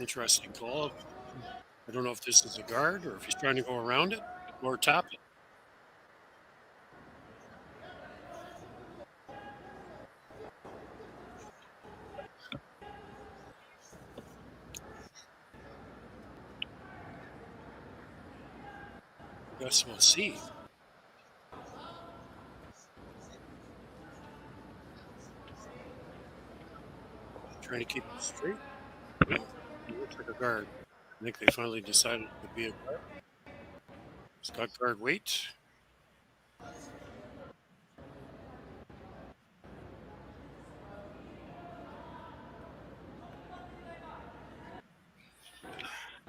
Interesting call. I don't know if this is a guard or if he's trying to go around it or tap it. I guess we'll see. Trying to keep it straight. Yeah, he looks like a guard. I think they finally decided it would be a guard. It's got guard weight.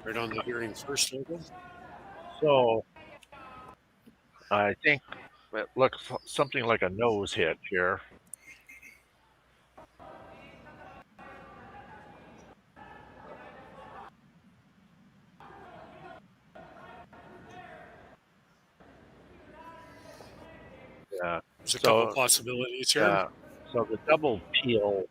right on the hearing first logo. So I think it looks something like a nose hit here. Yeah. There's a couple So possibilities here. yeah. So the double peel.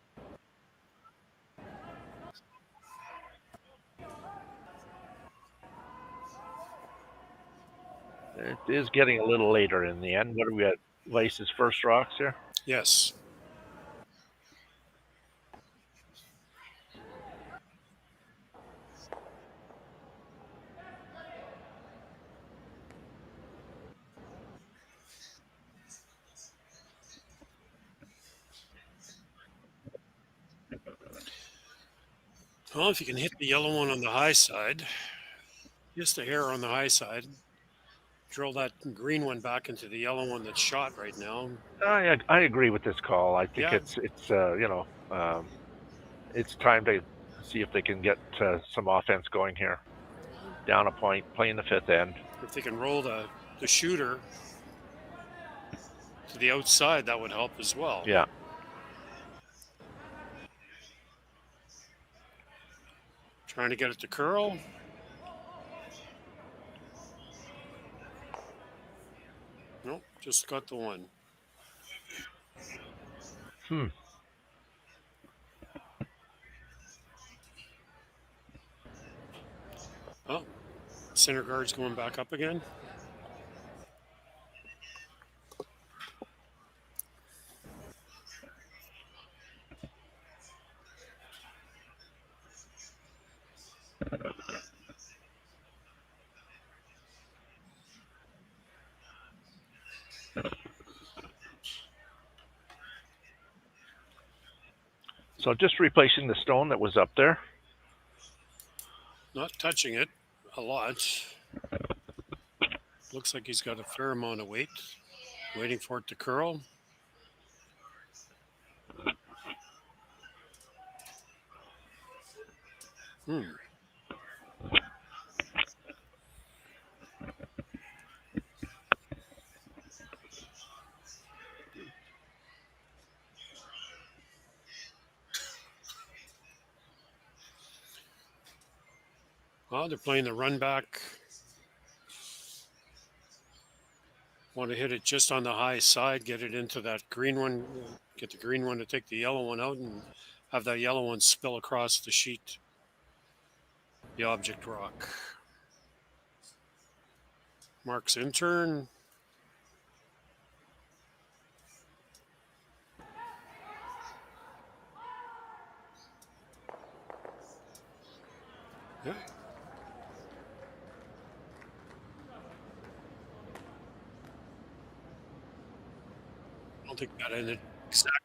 It is getting a little later in the end. What are we at? Vice's first rocks here. Yes. Well, if you can hit the yellow one on the high side, just a hair on the high side, drill that green one back into the yellow one that's shot right now. I agree with this call. I think Yeah, it's time to see if they can get some offense going here. Down a point, playing the fifth end. if they can roll the shooter to the outside, that would help as well. Yeah. Trying to get it to curl. Nope, just got the one. Oh, center guard's going back up again. So just replacing the stone that was up there. Not touching it a lot. Looks like he's got a fair amount of weight. Waiting for it to curl. Well, they're playing the run back. Want to hit it just on the high side, get it into that green one, get the green one to take the yellow one out and have that yellow one spill across the sheet, the object rock. Mark's in turn. Yeah. I don't think that ended exactly.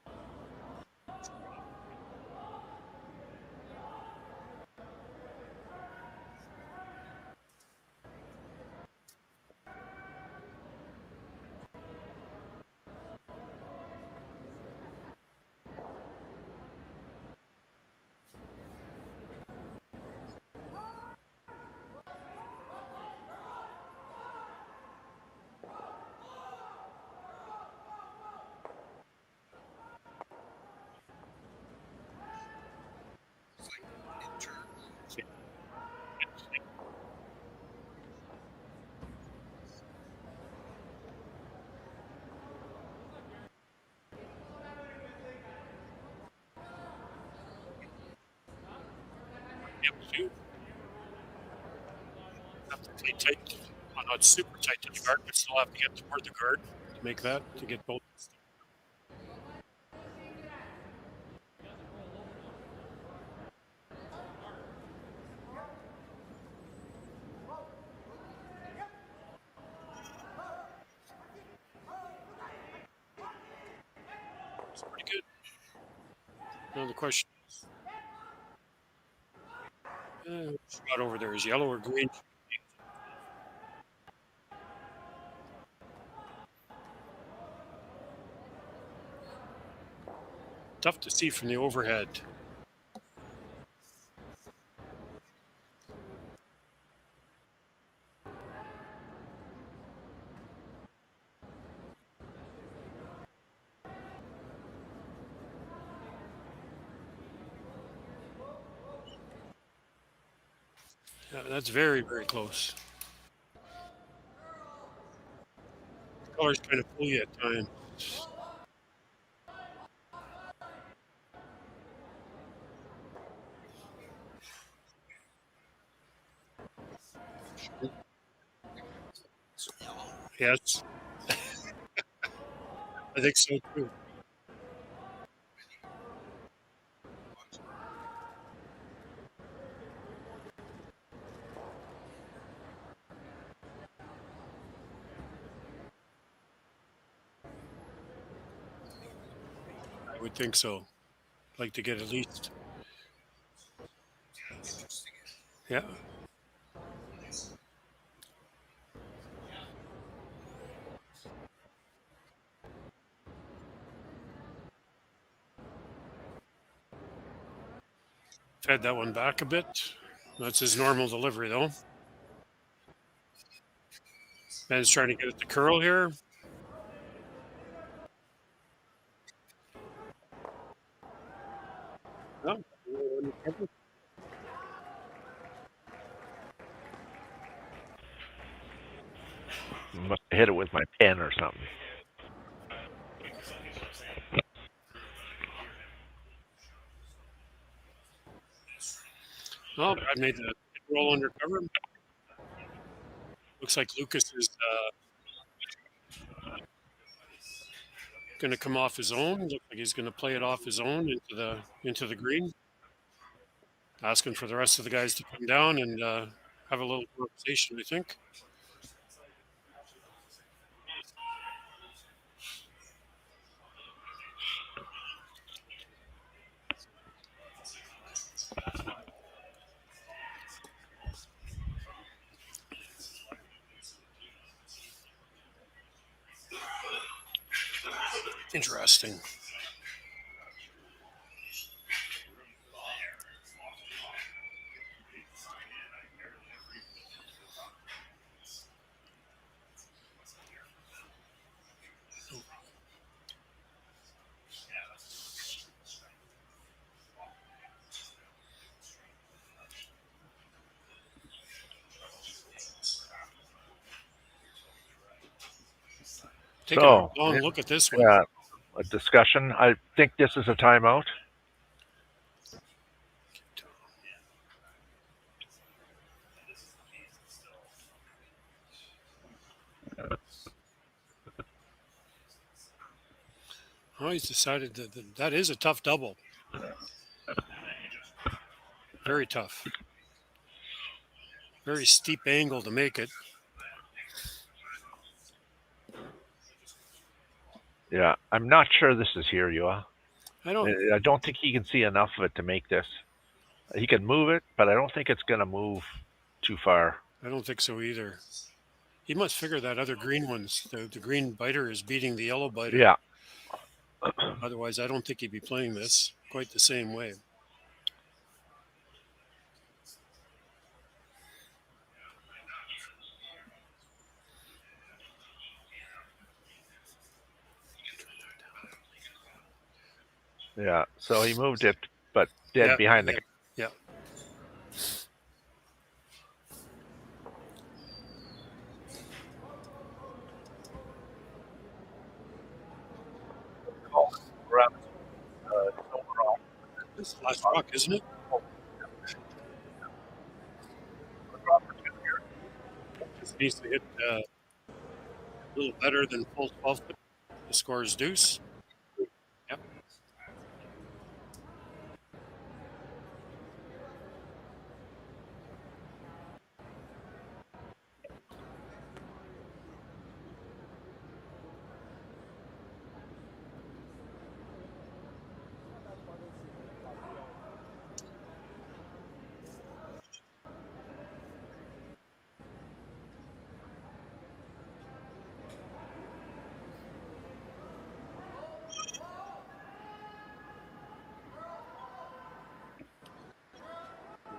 Have to play tight, well, not super tight to the guard, but still have to get toward the guard to make that, to get both. It's pretty good. Now the question is, what's got over there is yellow or green. Tough to see from the overhead. Yeah, that's very, very close. Colors kind of fool you at times. Yes, I think so too. I would think so. Like to get at least, yeah. Fed that one back a bit. That's his normal delivery though. Ben's trying to get it to curl here. Oh, Must have hit it with my pen or something. oh, Brad made the roll under cover. Looks like Lucas is going to come off his own. Looks like he's going to play it off his own into the green, asking for the rest of the guys to come down and have a little conversation. I think. Interesting. Take a long look at this one. A discussion. I think this is a timeout. Oh, he's decided that is a tough double. Very tough. Very steep angle to make it. Yeah, I'm not sure this is here, Juha. I don't. I don't think he can see enough of it to make this. He can move it, but I don't think it's going to move too far. I don't think so either. He must figure that other green ones, the green biter is beating the yellow biter. Yeah. Otherwise, I don't think he'd be playing this quite the same way. Yeah. So he moved it, but dead behind the. Yeah. This is the last rock, isn't it? Just needs to hit a little better than full 12. The score is deuce. Yep.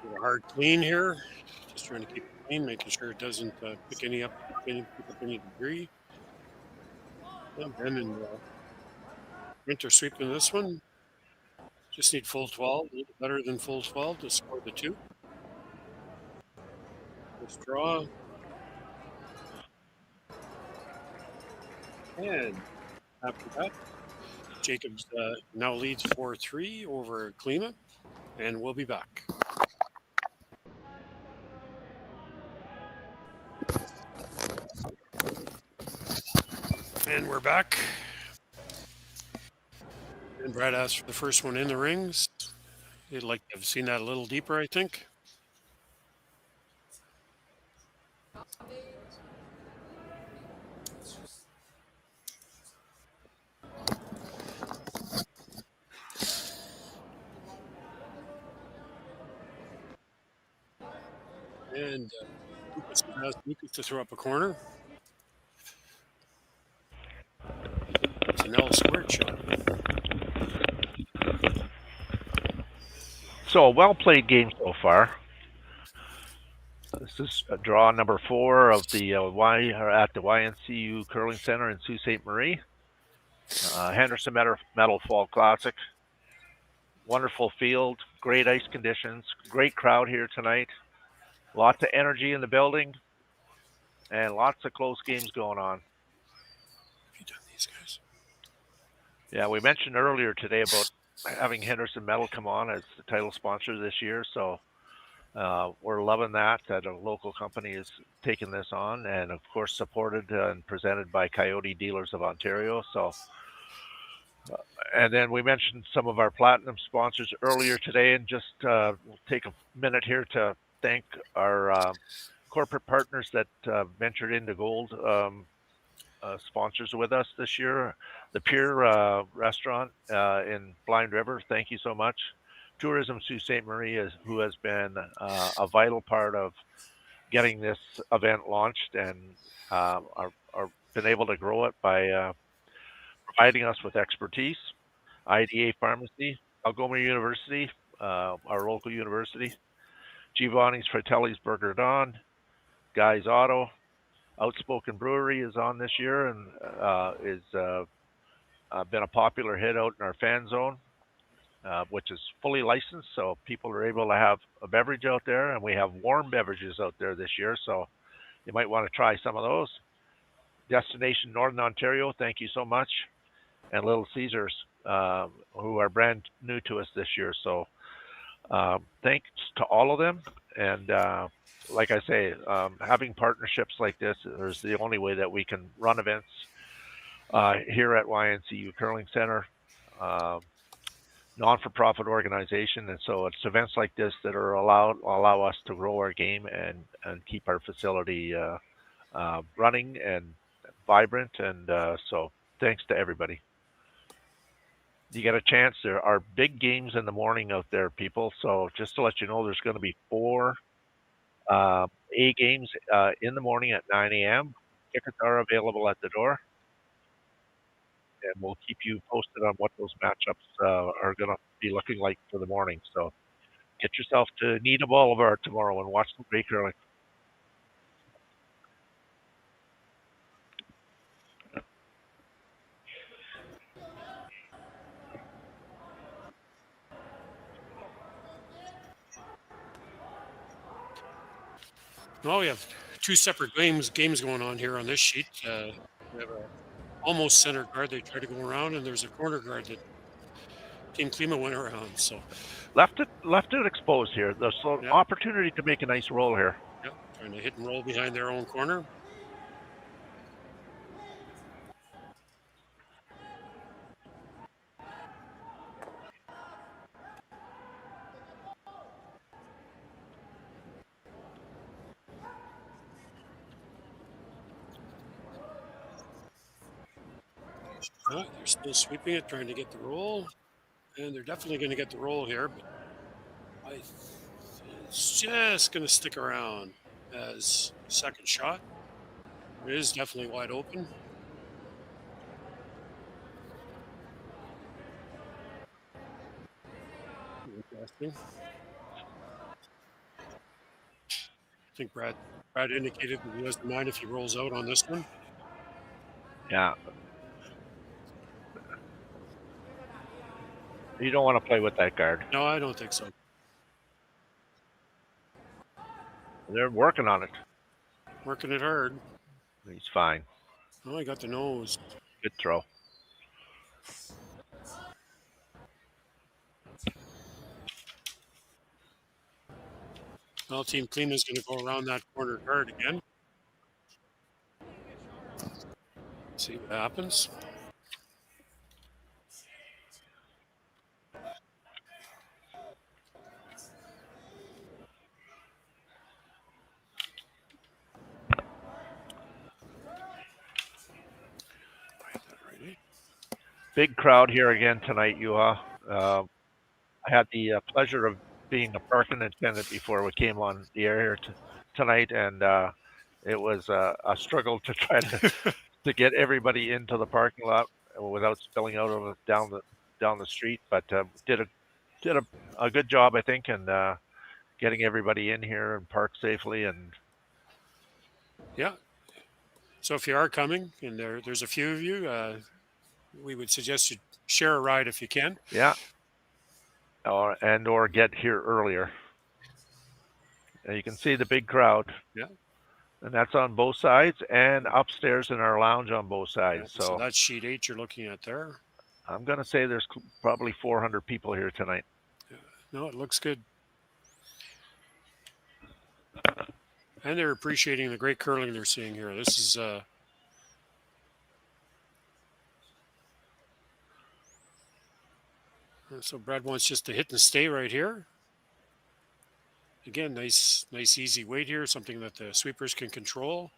Get a hard clean here. Just trying to keep it clean, making sure it doesn't pick up any debris. Ben and Winter sweeping this one. Just need full 12, a little better than full 12 to score the two. First draw. And after that, Jacobs now leads 4-3 over Klima, and we'll be back. And we're back. And Brad asked for the first one in the rings. He'd like to have seen that a little deeper, I think. And Lukas asked Lukas to throw up a corner. It's an L squared shot. So a well-played game so far. This is draw number 4 of the at the YNCU Curling Center in Sault Ste.Marie. Henderson Metal Fall Classic. Wonderful field, great ice conditions, great crowd here tonight. Lots of energy in the building, and lots of close games going on. Have you done these guys? Yeah, we mentioned earlier today about having Henderson Metal come on as the title sponsor this year, so we're loving that a local company is taking this on, and of course supported and presented by Kioti Dealers of Ontario. So, and then we mentioned some of our platinum sponsors earlier today, and just we'll take a minute here to thank our corporate partners that ventured into gold sponsors with us this year. The Pier Restaurant in Blind River, thank you so much. Tourism Sault Ste.Marie, who has been a vital part of getting this event launched, and are been able to grow it by providing us with expertise. IDA Pharmacy, Algoma University, our local university, Giovanni's Fratelli's Burger Don, Guy's Auto, Outspoken Brewery is on this year and is been a popular hit out in our fan zone, which is fully licensed, so people are able to have a beverage out there, and we have warm beverages out there this year, so you might want to try some of those. Destination Northern Ontario, thank you so much, and Little Caesars, who are brand new to us this year, so thanks to all of them, and like I say, having partnerships like this is the only way that we can run events here at YNCU Curling Center, non-for-profit organization, and so it's events like this that are allow us to grow our game and keep our facility running and vibrant, and so thanks to everybody. You get a chance, there are big games in the morning out there, people, so just to let you know, there's going to be 4 A games in the morning at 9 a.m. Tickets are available at the door, and we'll keep you posted on what those matchups are going to be looking like for the morning. So get yourself to Needham Boulevard tomorrow and watch some great curling. Well, we have 2 separate games going on here on this sheet. We have a almost center guard they try to go around, and there's a corner guard that Team Klima went around. So Left it exposed here. There's an opportunity to make a nice roll here. Yep, trying to hit and roll behind their own corner. They're still sweeping it, trying to get the roll, and they're definitely going to get the roll here, but it's just going to stick around as second shot. It is definitely wide open. Interesting. I think Brad indicated that he doesn't mind if he rolls out on this one. Yeah. You don't want to play with that guard. No, I don't think so. They're working on it. Working it hard. He's fine. Oh, I got the nose. Good throw. Well, Team Klima is going to go around that corner guard again. See what happens. Big crowd here again tonight, Juha. I had the pleasure of being a parking attendant before we came on the air here tonight, and it was a struggle to try to get everybody into the parking lot without spilling out of down the street. But did a good job, I think, and getting everybody in here and park safely. And yeah. So if you are coming, and there's a few of you, we would suggest you share a ride if you can. Yeah. Or get here earlier. And you can see the big crowd. Yeah. And that's on both sides and upstairs in our lounge on both sides. Yeah, so that's sheet 8 you're looking at there. I'm going to say there's probably 400 people here tonight. Yeah. No, it looks good. And they're appreciating the great curling they're seeing here. This is so Brad wants just to hit and stay right here. Again, nice easy weight here, something that the sweepers can control.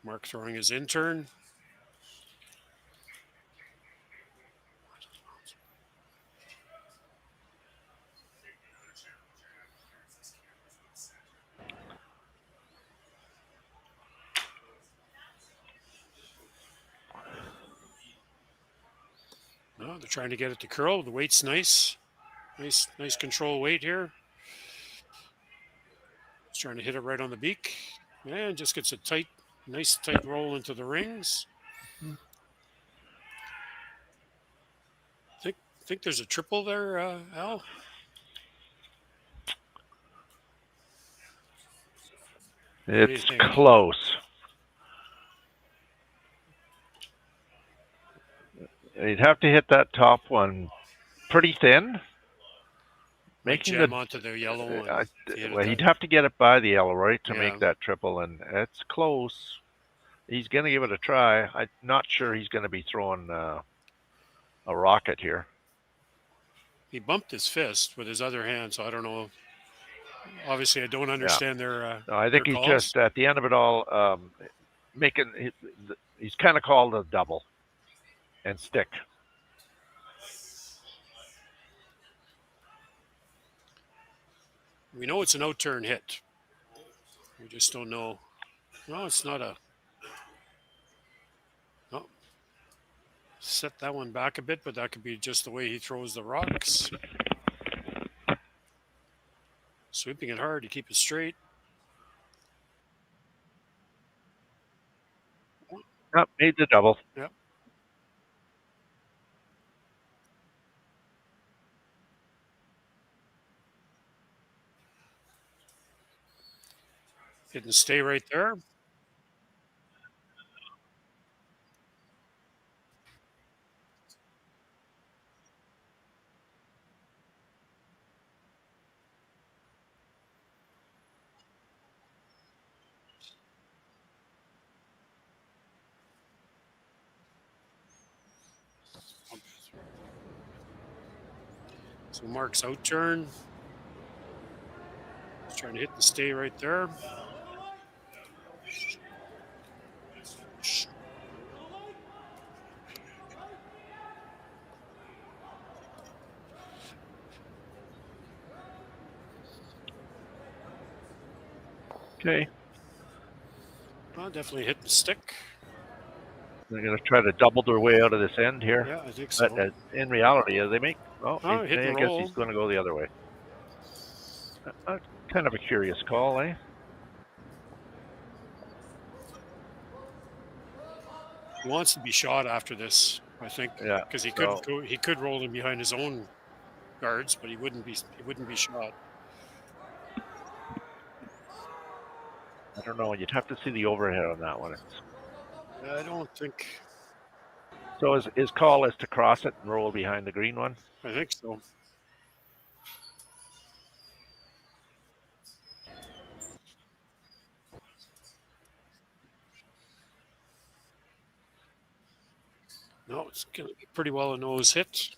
Mark throwing his intern. No, they're trying to get it to curl. The weight's nice. Nice control weight here. He's trying to hit it right on the beak. And just gets a nice tight roll into the rings. Think there's a triple there, Al? It's close. You'd have to hit that top one pretty thin. Making jam onto the yellow one. Well, he'd have to get it by the yellow, right, to make that triple, and it's close. He's going to give it a try. I'm not sure he's going to be throwing a rocket here. He bumped his fist with his other hand, so I don't know. Obviously, I don't understand their. No, I think he's just at the end of it all he's kind of called a double and stick. We know it's an out-turn hit. We just don't know. No, it's not a. No. Set that one back a bit, but that could be just the way he throws the rocks. Sweeping it hard to keep it straight. Yep, made the double. Yep. Hit and stay right there. So Mark's out turn. He's trying to hit the stay right there. Okay. Well, definitely hit the stick. They're going to try to double their way out of this end here. Yeah, I think so. But in reality, they make. I guess roll. he's going to go the other way. Kind of a curious call, eh? He wants to be shot after this, I think. Yeah. Because he could roll him behind his own guards, but he wouldn't be shot. I don't know. You'd have to see the overhead on that one. I don't think. So his call is to cross it and roll behind the green one? I think so. No, it's going to be pretty well a nose hit.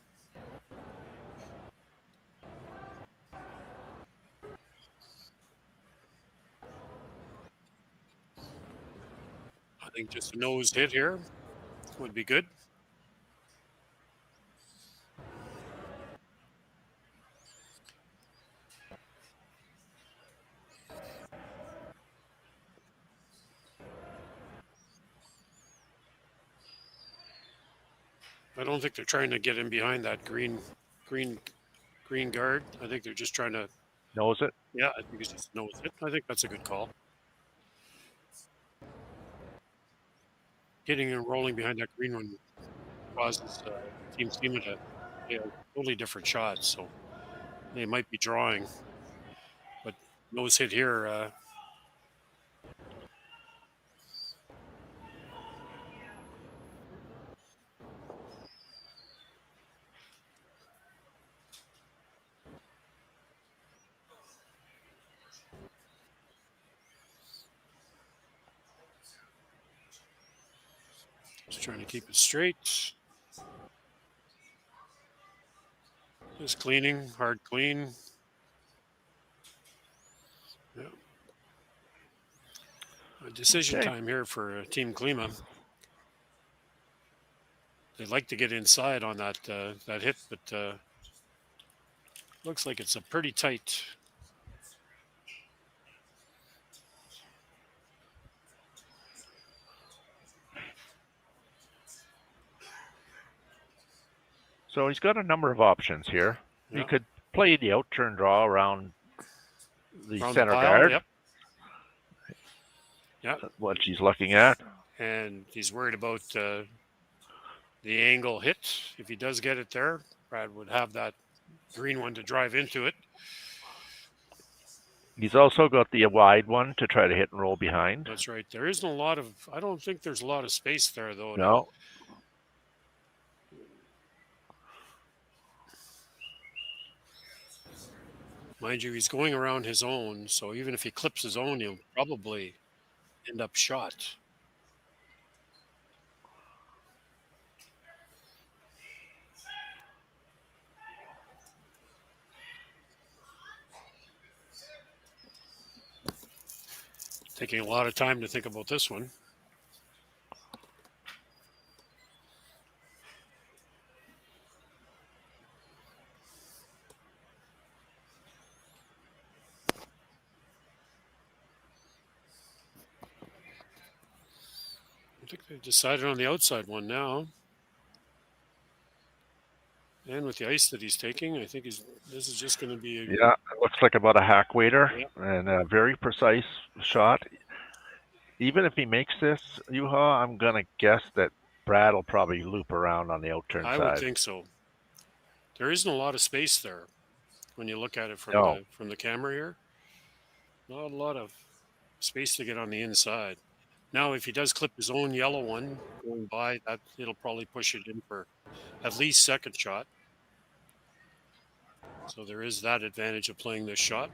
I think just a nose hit here would be good. I don't think they're trying to get him behind that green guard. I think they're just trying to nose it. Yeah, I think it's just nose hit. I think that's a good call. Hitting and rolling behind that green one causes Team Klima to play a totally different shot. So they might be drawing, but nose hit here. Just trying to keep it straight. Just cleaning, hard clean. Yeah. A decision time here for Team Klima. They'd like to get inside on that hit, but looks like it's a pretty tight. So he's got a number of options here. Yeah. He could play the out-turn draw around the center guard. Yep. Yeah. What he's looking at. And he's worried about the angle hit. If he does get it there, Brad would have that green one to drive into it. He's also got the wide one to try to hit and roll behind. That's right. There isn't a lot of, I don't think there's a lot of space there, though. No. Mind you, he's going around his own, so even if he clips his own, he'll probably end up shot. Taking a lot of time to think about this one. I think they've decided on the outside one now. And with the ice that he's taking, I think this is just going to be a... Yeah, it looks like about a hack waiter and a very precise shot. Even if he makes this, Juha, I'm going to guess that Brad will probably loop around on the out-turn side. I would think so. There isn't a lot of space there when you look at it from the camera here. Not a lot of space to get on the inside. Now, if he does clip his own yellow one going by, that it'll probably push it in for at least second shot. So there is that advantage of playing this shot.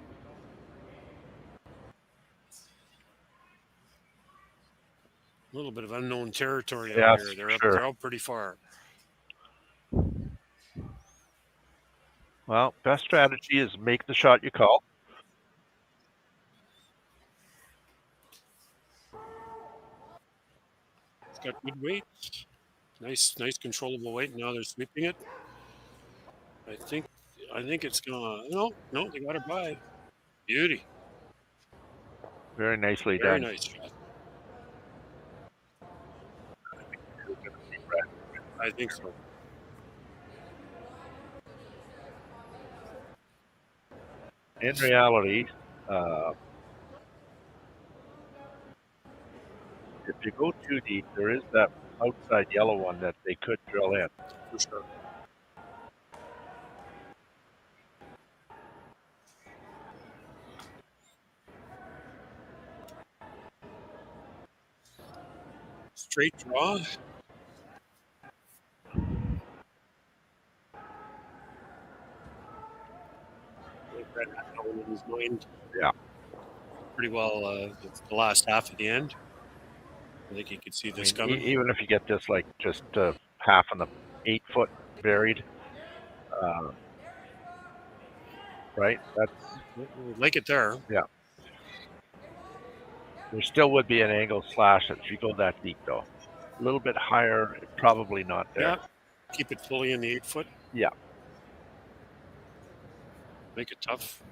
A little bit of unknown territory out here. They're out pretty far. Well, best strategy is make the shot you call. It's got good weight. Nice controllable weight. Now they're sweeping it. I think it's gonna. No, they got it by. Beauty. Very nicely done. Very nice shot. I think so. In reality, if you go too deep, there is that outside yellow one that they could drill in. For sure. Straight draw. I think Brett had that one in his mind. Yeah. Pretty well. The last half of the end. I think he could see I this mean, coming. even if you get this like just half on the 8 foot buried, right? That's Like it there. yeah. There still would be an angle slash if you go that deep though. A little bit higher, probably not there. Yeah. Keep it fully in the 8 foot. Yeah. Make it tough.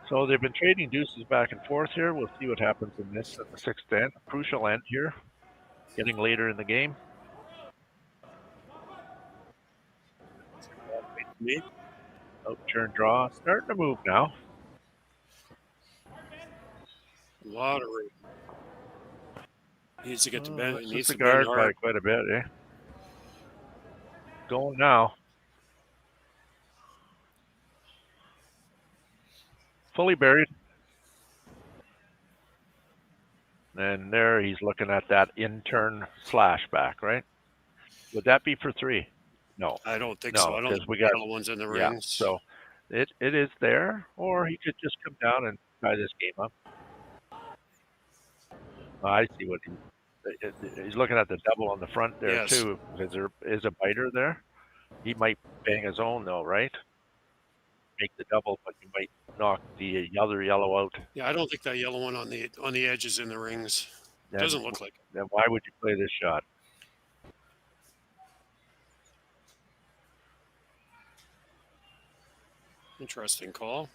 So they've been trading deuces back and forth here. We'll see what happens in this at the 6th end. Crucial end here. Getting later in the game. Me. Out turn draw. Starting to move now. A lot of room. Needs to get to bend. Looks Needs the to bend guard by hard. quite a bit, eh? Going now. Fully buried. And there he's looking at that in-turn slash back, right? Would that be for 3? No. I don't think No, so. I don't 'cause think we the got- yellow one's in the Yeah, rings. so it is there, or he could just come down and tie this game up. I see what he's looking at the double on the front there Yes. too, because there is a biter there. He might bang his own though, right? Make the double, but you might knock the other yellow out. Yeah, I don't think that yellow one on the edge is in the rings. Then, Doesn't look like it. then why would you play this shot? Interesting call.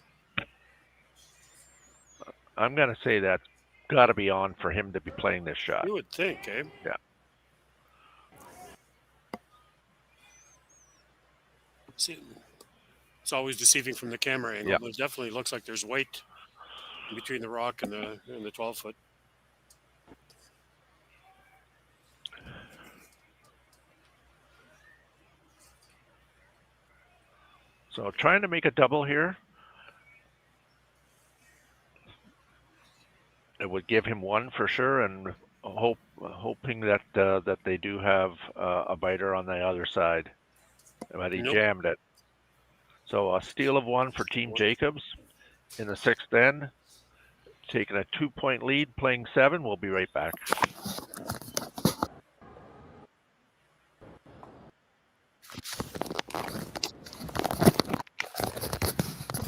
I'm gonna say that's got to be on for him to be playing this shot. You would think, eh? Yeah. See, it's always deceiving from the camera angle, Yeah. but it definitely looks like there's weight in between the rock and the 12-foot. So trying to make a double here. It would give him one for sure, and hoping that that they do have a biter on the other side. But he Nope. jammed it. So a steal of 1 for Team Jacobs in the 6th end. Taking a 2-point lead, playing 7. We'll be right back.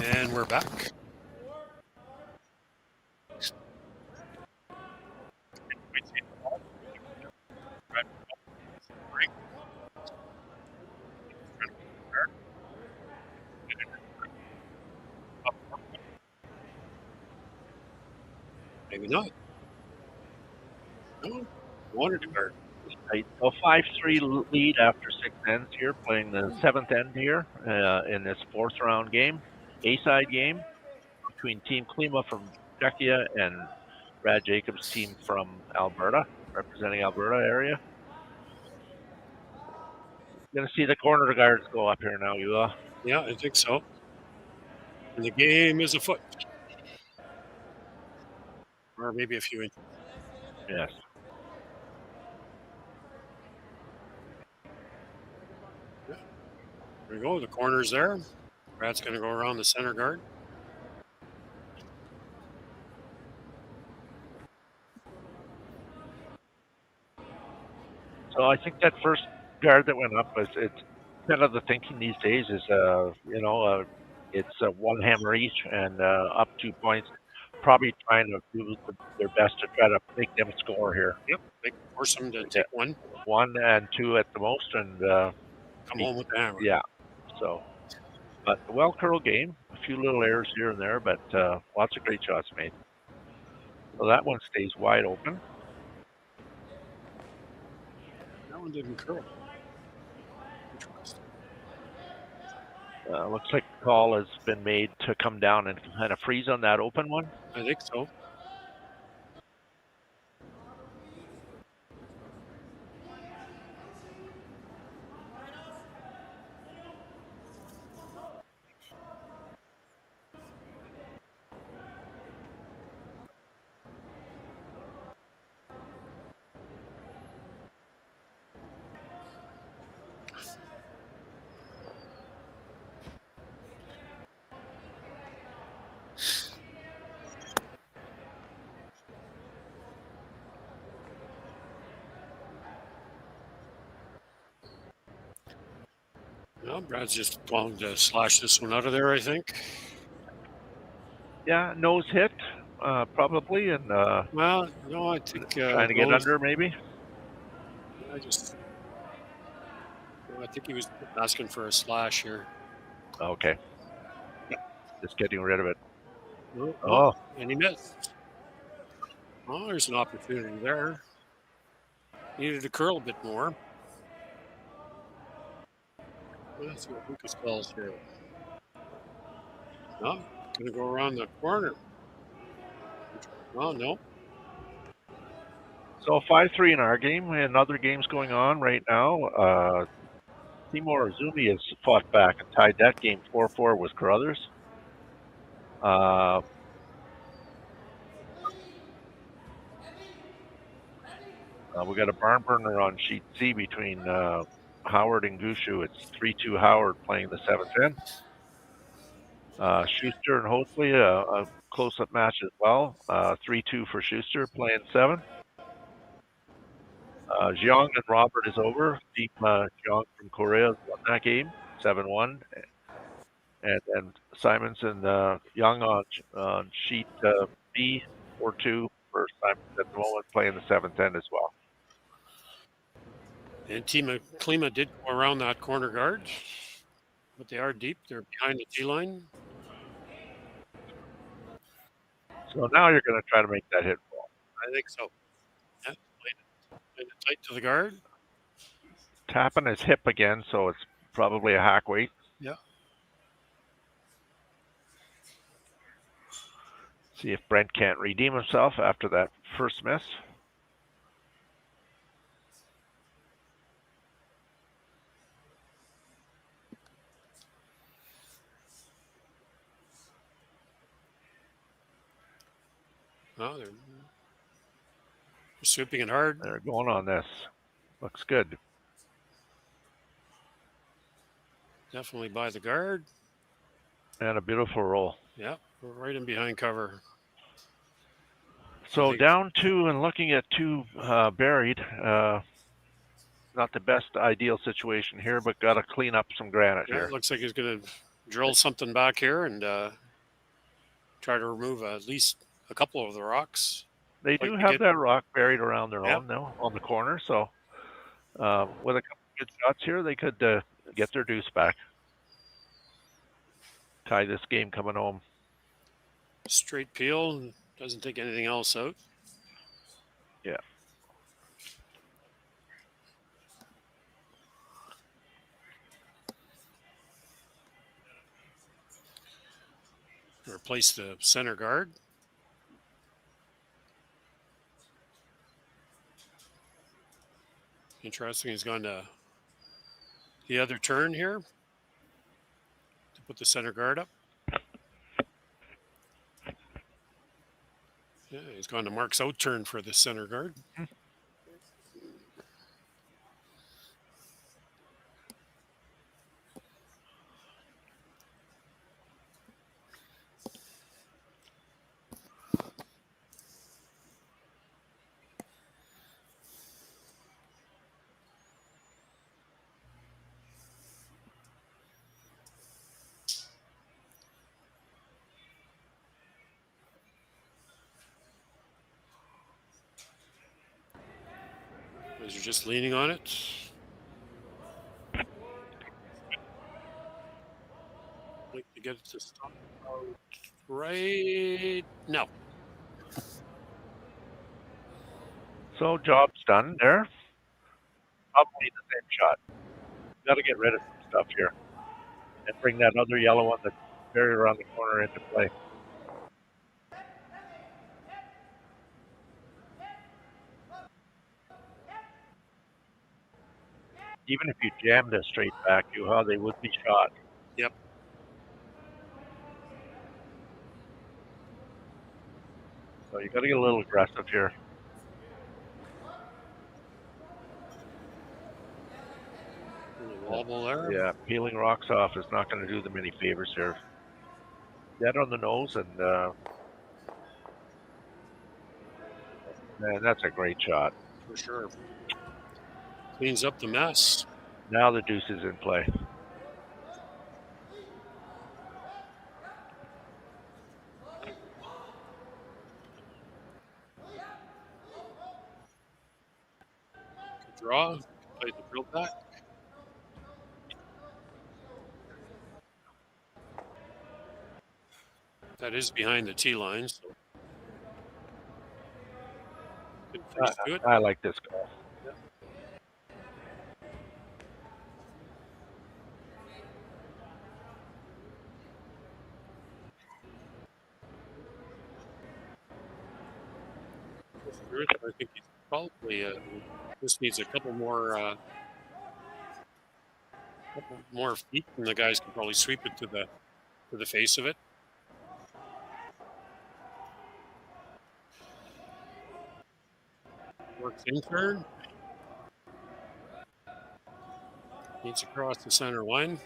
And we're back. Maybe not. No, wanted to guard. A 5-3 lead after 6 ends here, playing the 7th end here in this 4th round game, A-side game between Team Klima from Czechia and Brad Jacobs' team from Alberta, representing Alberta area. Going to see the corner guards go up here now, Juha. Yeah, I think so. And the game is a foot. Or maybe a few inches. Yes. There we go. The corner's there. Brad's going to go around the center guard. So I think that first guard that went up, it's kind of the thinking these days is, it's one hammer each and up 2 points. Probably trying to do their best to try to make them score here. Yep. They force them to take one. 1 and 2 at the most, and Come home with the hammer. yeah. So, but a well-curled game. A few little errors here and there, but lots of great shots made. So that one stays wide open. That one didn't curl. Interesting. Looks like the call has been made to come down and kind of freeze on that open one. I think so. Well, Brad's just going to slash this one out of there, I think. Yeah, nose hit, probably, and Well, no, I think trying to get nose. under maybe. I just, no, I think he was asking for a slash here. Okay, just getting rid of it. Oh, Oh, and he missed. Oh, there's an opportunity there. Needed to curl a bit more. Let's see what Lukas calls here. No, going to go around the corner. Oh, no. so 5-3 in our game, and other games going on right now. Timor Azumi has fought back and tied that game 4-4 with Carruthers. We got a barn burner on sheet C between Howard and Gushu. It's 3-2 Howard playing the 7-10. Schuster and Hoatley, a close-up match as well. 3-2 for Schuster playing 7. Jiang and Robert is over. Team Jiang from Korea won that game, 7-1. And then Simons and Young on sheet B, 4-2 for Simons at the moment, playing the 7-10 as well. And Klima did go around that corner guard, but they are deep. They're behind the T line. So now you're going to try to make that hit ball. I think so. Yeah, playing it tight to the guard. Tapping his hip again, so it's probably a hack weight. Yeah. See if Brent can't redeem himself after that first miss. Oh, they're swooping it hard. They're going on this. Looks good. Definitely by the guard. And a beautiful roll. Yeah, we're right in behind cover. So down 2 and looking at 2 buried. Not the best ideal situation here, but got to clean up some granite here. It looks like he's going to drill something back here and try to remove at least a couple of the rocks. They do have that rock buried around their own now on the corner, so with a couple of good shots here, they could get their deuce back. Tie this game coming home. Straight peel, doesn't take anything else out. Yeah. Replace the center guard. Interesting, he's gone to the other turn here to put the center guard up. Yeah, he's gone to Mark's out turn for the center guard. As you're just leaning on it. Like to get it to stop out right now. So job's done there. Probably the same shot. Got to get rid of some stuff here and bring that other yellow one that's buried around the corner into play. Even if you jammed it straight back, Juha, they would be shot. Yep. So you got to get a little aggressive here. Wobble there. Yeah, peeling rocks off is not going to do them any favors here. Dead on the nose, and man, that's a great shot. For sure. Cleans up the mess. Now the deuce is in play. draw. Play the drill back. That is behind the tee line, so good face to it. I like this golf. I think he's probably just needs a couple more feet, and the guys can probably sweep it to the face of it. Works in turn. Needs across the center line.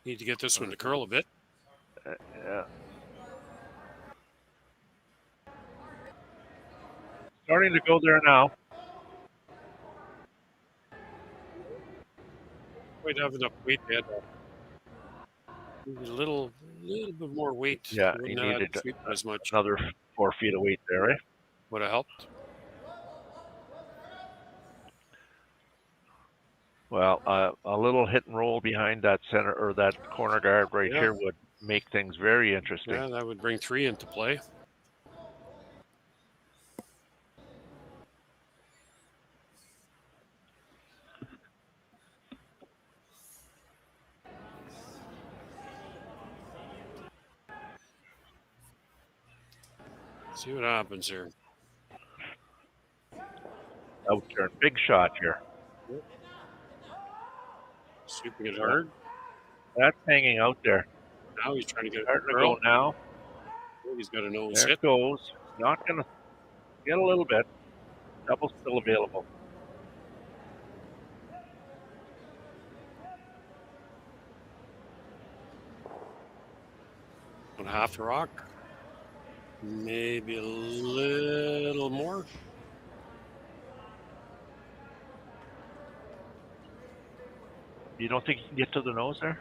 Need to get this one to curl a bit. Yeah. Starting to go there now. Quite have enough weight yet. Maybe a little bit more weight. Yeah, Wouldn't he have needed to sweep as much. another 4 feet of weight there, right? Would have helped. Well, a little hit and roll behind that center or that corner guard right here would make things very interesting. Yeah, that would bring 3 into play. See what happens here. Out there, big shot here. Sweeping it hard. That's hanging out there. Now he's trying to get it Starting to to curl. go now. He's got a nose There hit. it goes. Not going to get a little bit. Double's still available. On half the rock. Maybe a little more. You don't think you can get to the nose there?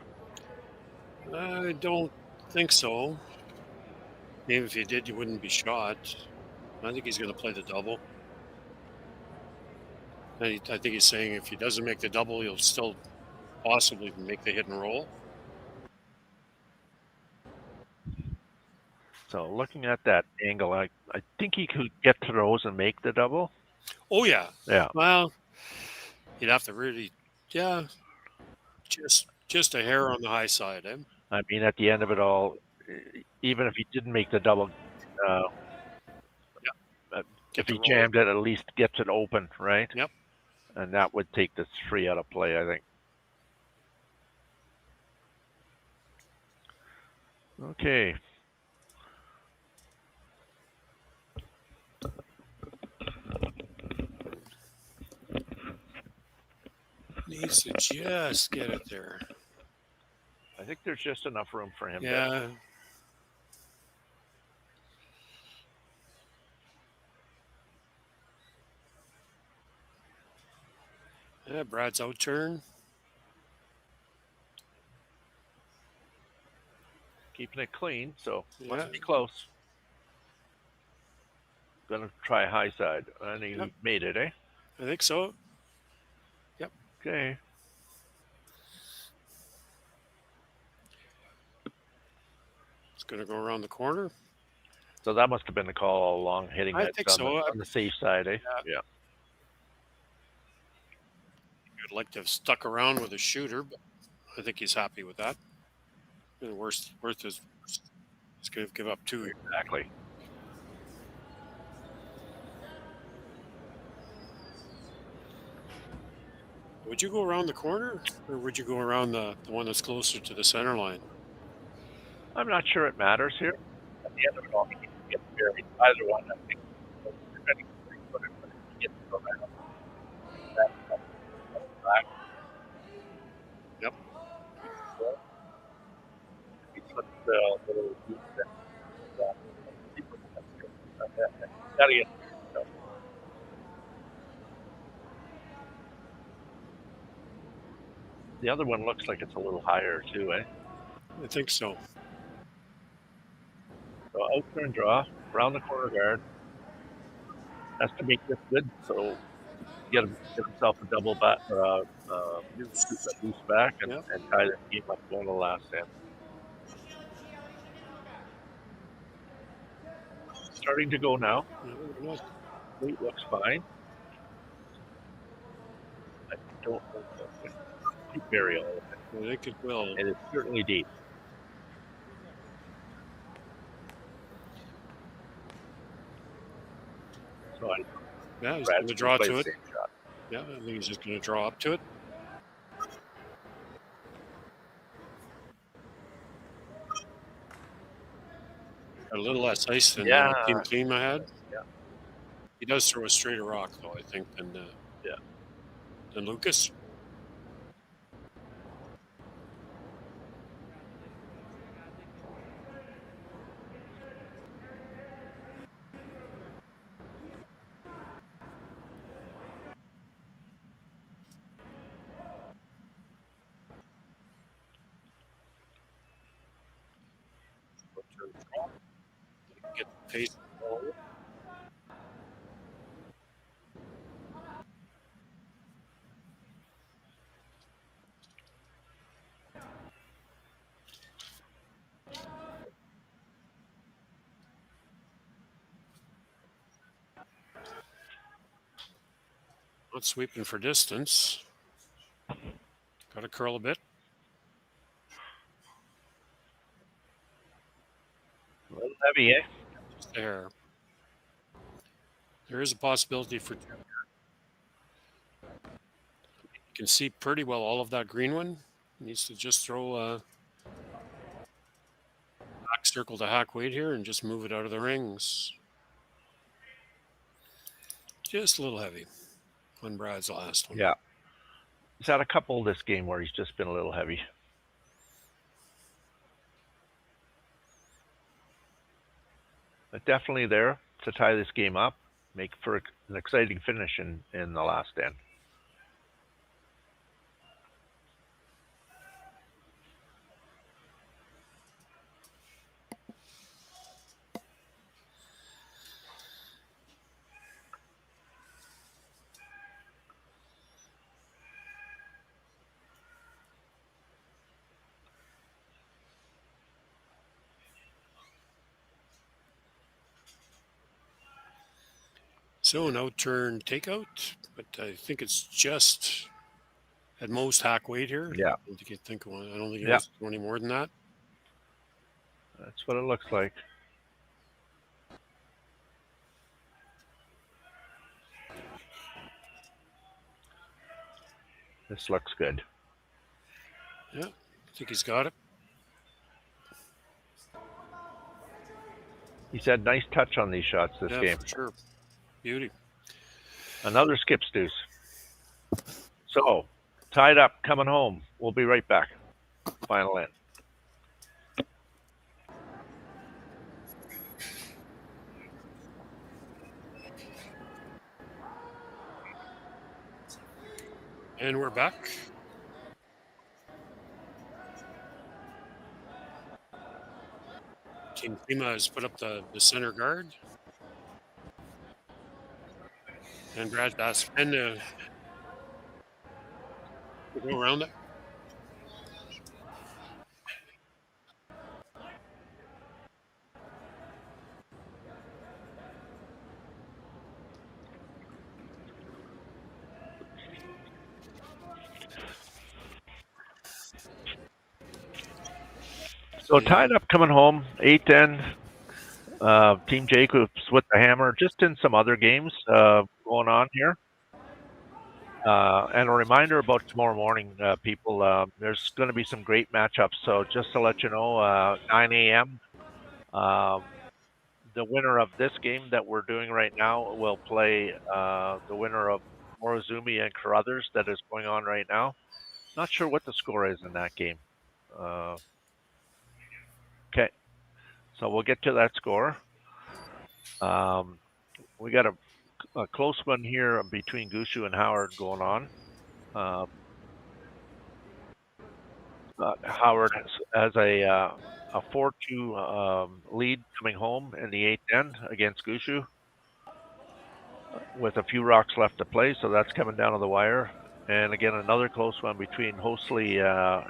I don't think so. Maybe if he did, you wouldn't be shot. I think he's going to play the double. And I think he's saying if he doesn't make the double, he'll still possibly make the hit and roll. So looking at that angle, I think he could get to those and make the double. Oh, yeah. Yeah. Well, you'd have to really, just a hair on the high side. Eh? I mean, at the end of it all, even if he didn't make the double, if he jammed it, at least gets it open, right? Yep. And that would take this 3 out of play, I think. Okay. Needs to just get it there. I think there's just enough room for him. Yeah. Yeah, Brad's out turn. Keeping it clean, so must be close. Gonna try high side, and he made it, eh? I think so. Yep. Okay. It's gonna go around the corner. So that must have been the call all along, hitting I that think so. on the safe side, eh? Yeah. I'd like to have stuck around with a shooter, but I think he's happy with that. And worst is he's going to give up 2. Exactly. Would you go around the corner, or would you go around the one that's closer to the center line? I'm not sure it matters here. At the end of it all, he can get buried. Either one, I think. Depending on where you put it, but if he gets to go around, that's back. Yep. He slipped a little deep there. Gotta get. The other one looks like it's a little higher too, eh? I think so. So out turn draw, around the corner guard. Has to make this good, so get himself a double bat, Yes. a boost back, Yep. and tie this game up going to the last end. Starting to go now. No, Weight looks fine. I don't think so. Keep bury all of it. I think it will. And it's certainly deep. So Yeah, he's Brad's going to going draw play to the it. same shot. Yeah, I think he's just going to draw up to it. A little less ice than Team Klima had. Yeah. He does throw a straighter rock, though, I think, than Lukas. Get the pace. Not sweeping for distance. Got to curl a bit. A little heavy, eh? Just there. There is a possibility for. You can see pretty well all of that green one. Needs to just throw a back circle to hack weight here and just move it out of the rings. Just a little heavy on Brad's last one. Yeah. He's had a couple this game where he's just been a little heavy. But definitely there to tie this game up, make for an exciting finish in the last end. So an out turn takeout, but I think it's just at most hack weight here. Yeah. I don't think it was any more than that. That's what it looks like. This looks good. Yeah, I think he's got it. He's had nice touch on these shots this game. For sure. Beauty. Another skip deuce. So, tied up, coming home. We'll be right back. Final end. And we're back. Team Klima has put up the center guard. And Brad Bass. And go around it. So tied up coming home, 8-10. Team Jacobs with the hammer, just in some other games going on here. And a reminder about tomorrow morning, people, there's going to be some great matchups. So just to let you know, 9 a.m., the winner of this game that we're doing right now will play the winner of Morozumi and Carruthers that is going on right now. Not sure what the score is in that game. Okay, so we'll get to that score. We got a close one here between Gushu and Howard going on. Howard has a a 4-2 lead coming home in the eighth end against Gushu with a few rocks left to play, so that's coming down to the wire. And again, another close one between Hosley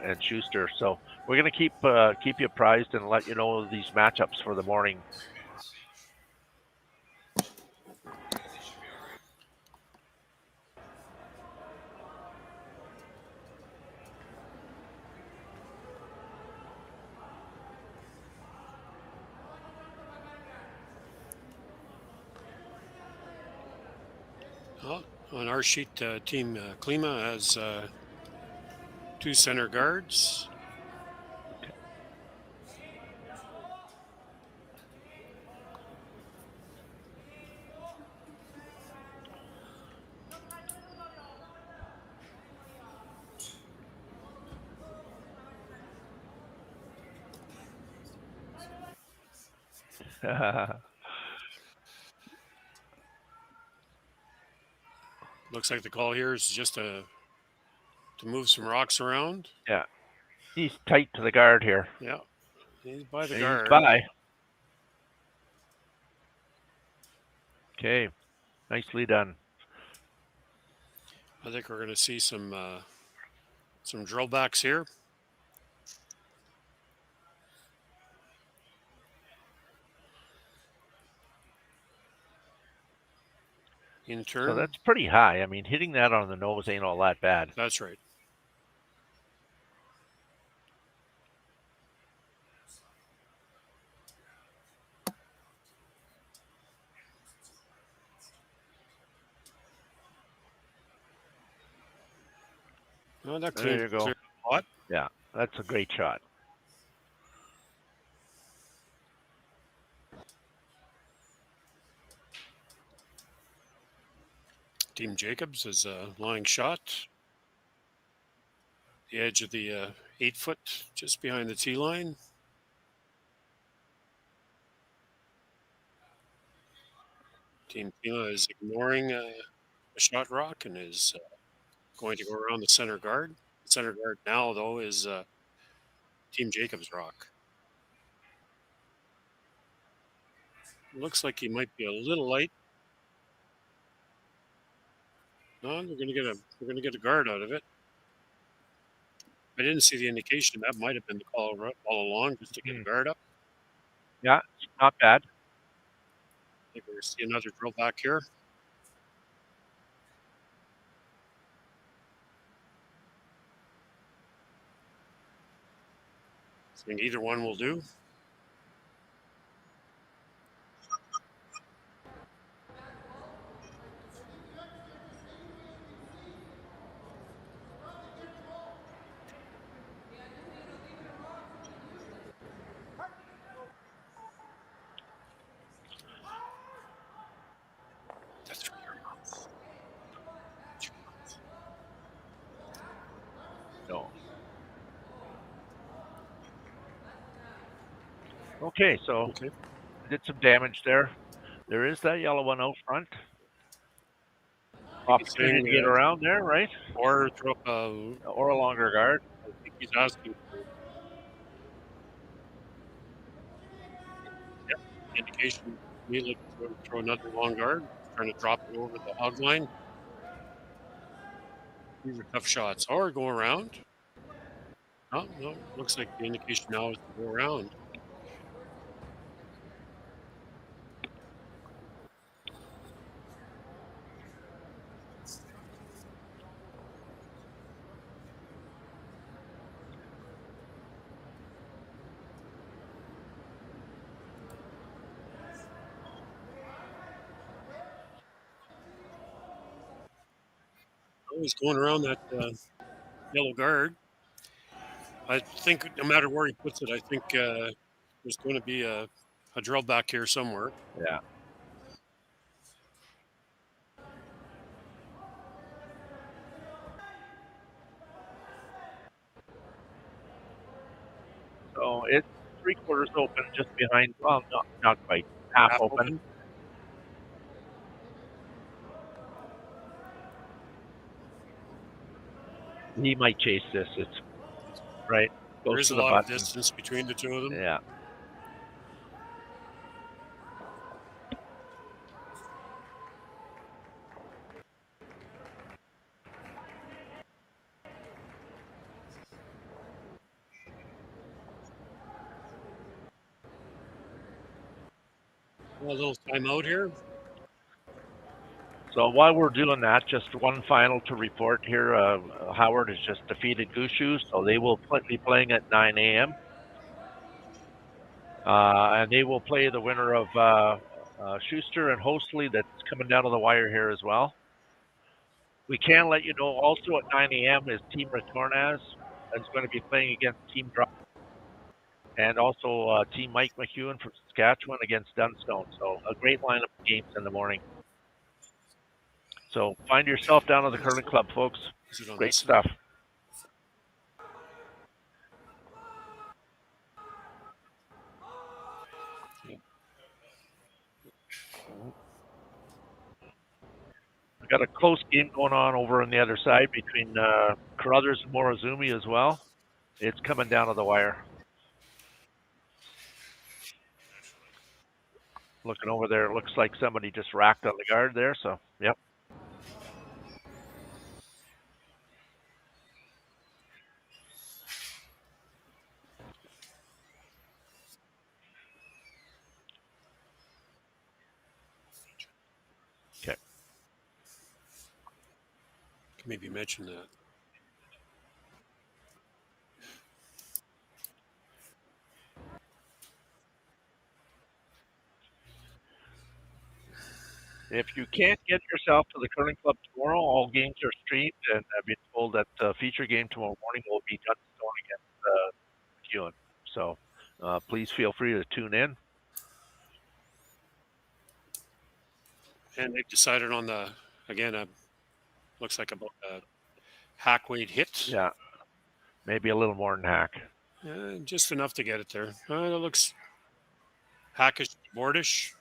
and Schuster. So we're going to keep you apprised and let you know these matchups for the morning. Well, on our sheet, Team Klima has 2 center guards. Looks like the call here is just to move some rocks around. Yeah, he's tight to the guard here. Yeah, he's by the And guard. he's by. Okay, nicely done. I think we're going to see some drill backs here. In turn. So that's pretty high. I mean, hitting that on the nose ain't all that bad. That's right. Oh, that There you go. Lot. Yeah, that's a great shot. Team Jacobs is a line shot. The edge of the 8 foot, just behind the tee line. Team Klima is ignoring a shot rock and is going to go around the center guard. The center guard now, though, is Team Jacobs rock. Looks like he might be a little light. No, we're going to get a guard out of it. I didn't see the indication. That might have been the call all along, just to get a guard up. Yeah, not bad. I think we're going to see another drill back here. I think either one will do. That's right. No. Okay, so did some damage there. There is that yellow one out front. Opportunity to get around there, right? Or a longer guard. I think he's asking for indication. Immediately throw another long guard, trying to drop it over the hog line. These are tough shots. Or go around. Oh, no, looks like the indication now is to go around. He's going around that yellow guard. I think no matter where he puts it, I think there's going to be a drill back here somewhere. Yeah. So it's 3/4 open, just behind. Well, not quite. Half open. He might chase this. It's right. There Goes is to a the lot of button. distance between the two of them. Yeah. A little timeout here. So while we're doing that, just one final to report here. Howard has just defeated Goose Shoes, so they will be playing at 9 a.m. And they will play the winner of Schuster and Hostley that's coming down to the wire here as well. We can let you know also at 9 a.m. is Team Retornaz is going to be playing against Team Drop and also Team Mike McEwen from Saskatchewan against Dunstone. So a great lineup of games in the morning. So find yourself down at the curling club, folks. Is it on Great this stuff. side? We've got a close game going on over on the other side between Carruthers and Morozumi as well. It's coming down to the wire. Looking over there, it looks like somebody just racked on the guard there. So, yep. Okay. Can maybe mention that. If you can't get yourself to the curling club tomorrow, all games are streamed, and I've been told that the feature game tomorrow morning will be Dunstone against McEwen. So please feel free to tune in. And they've decided on looks like about a hack weight hit. Yeah, maybe a little more than hack. Just enough to get it there. It looks hackish, boardish.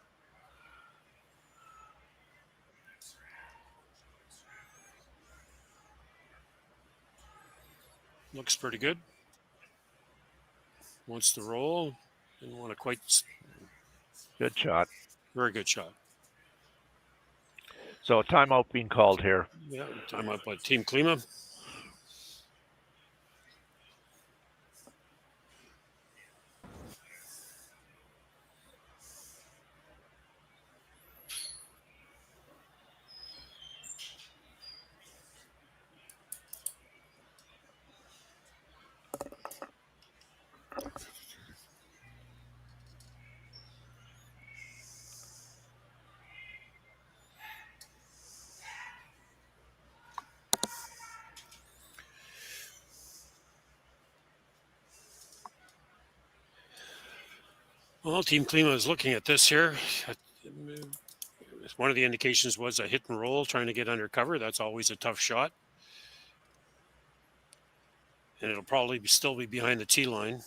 Looks pretty good. Wants to roll. Didn't want to quite. Good shot. Very good shot. So a timeout being called here. Yeah, time up by Team Klima. Well, Team Klima is looking at this here. One of the indications was a hit and roll, trying to get under cover. That's always a tough shot. And it'll probably still be behind the tee line,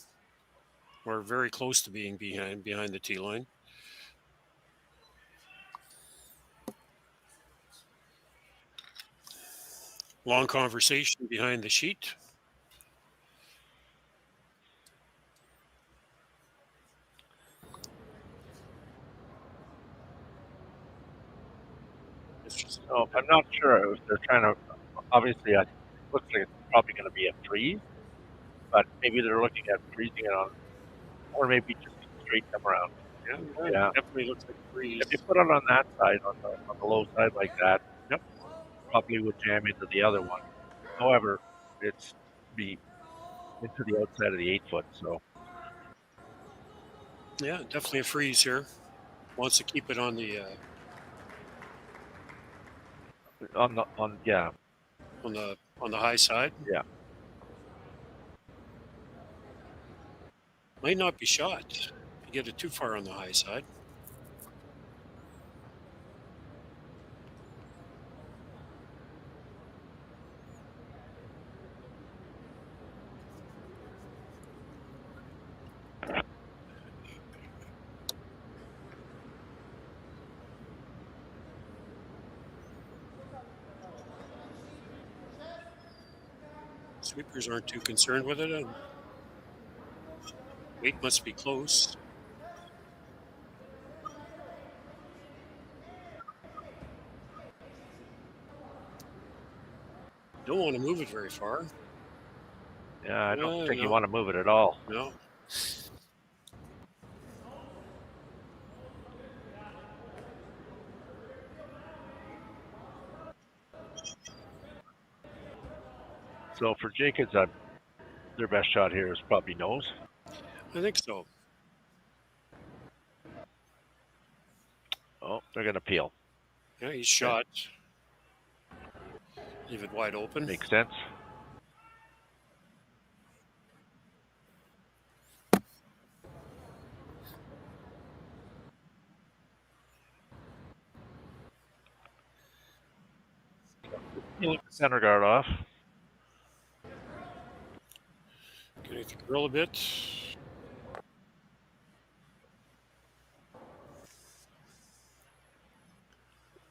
or very close to being behind the tee line. Long conversation behind the sheet. So I'm not sure if they're trying to. Obviously, it looks like it's probably going to be a freeze, but maybe they're looking at freezing it on, or maybe just straight come around. Yeah, definitely looks like a freeze. If you put it on that side, on the low side like that, Yep. probably would jam into the other one. However, it's be into the outside of the 8 foot. So Yeah, definitely a freeze here. Wants to keep it on the on on the high side. Yeah. Might not be shot. If you get it too far on the high side. Sweepers aren't too concerned with it. Weight must be close. Don't want to move it very far. Yeah, I don't think you No, want to move it at all. no. So for Jacobs, their best shot here is probably nose. I think so. Oh, they're going to peel. Yeah, he's shot. Leave it wide open. Makes sense. Peeling the center guard off. Getting the grill a bit.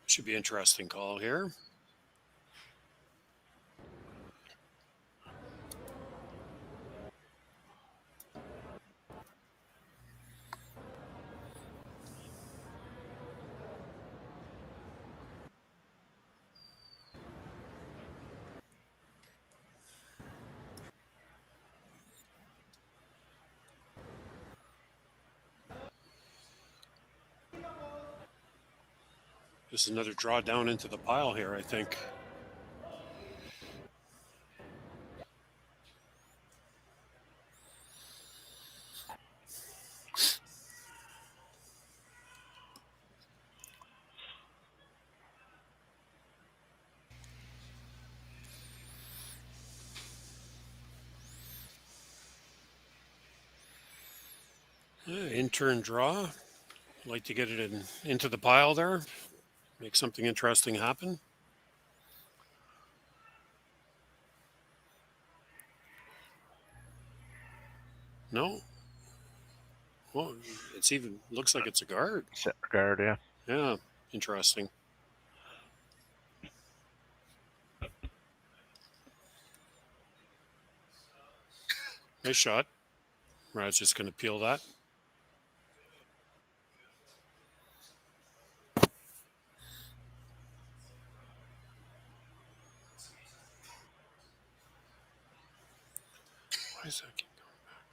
Should be an interesting call here. This is another draw down into the pile here, I think. In-turn draw. Like to get it into the pile there. Make something interesting happen. No. Well, it's even looks like it's a guard. Center guard, yeah. Yeah, interesting. Nice shot. Rad's just going to peel that. Why is that keep going back?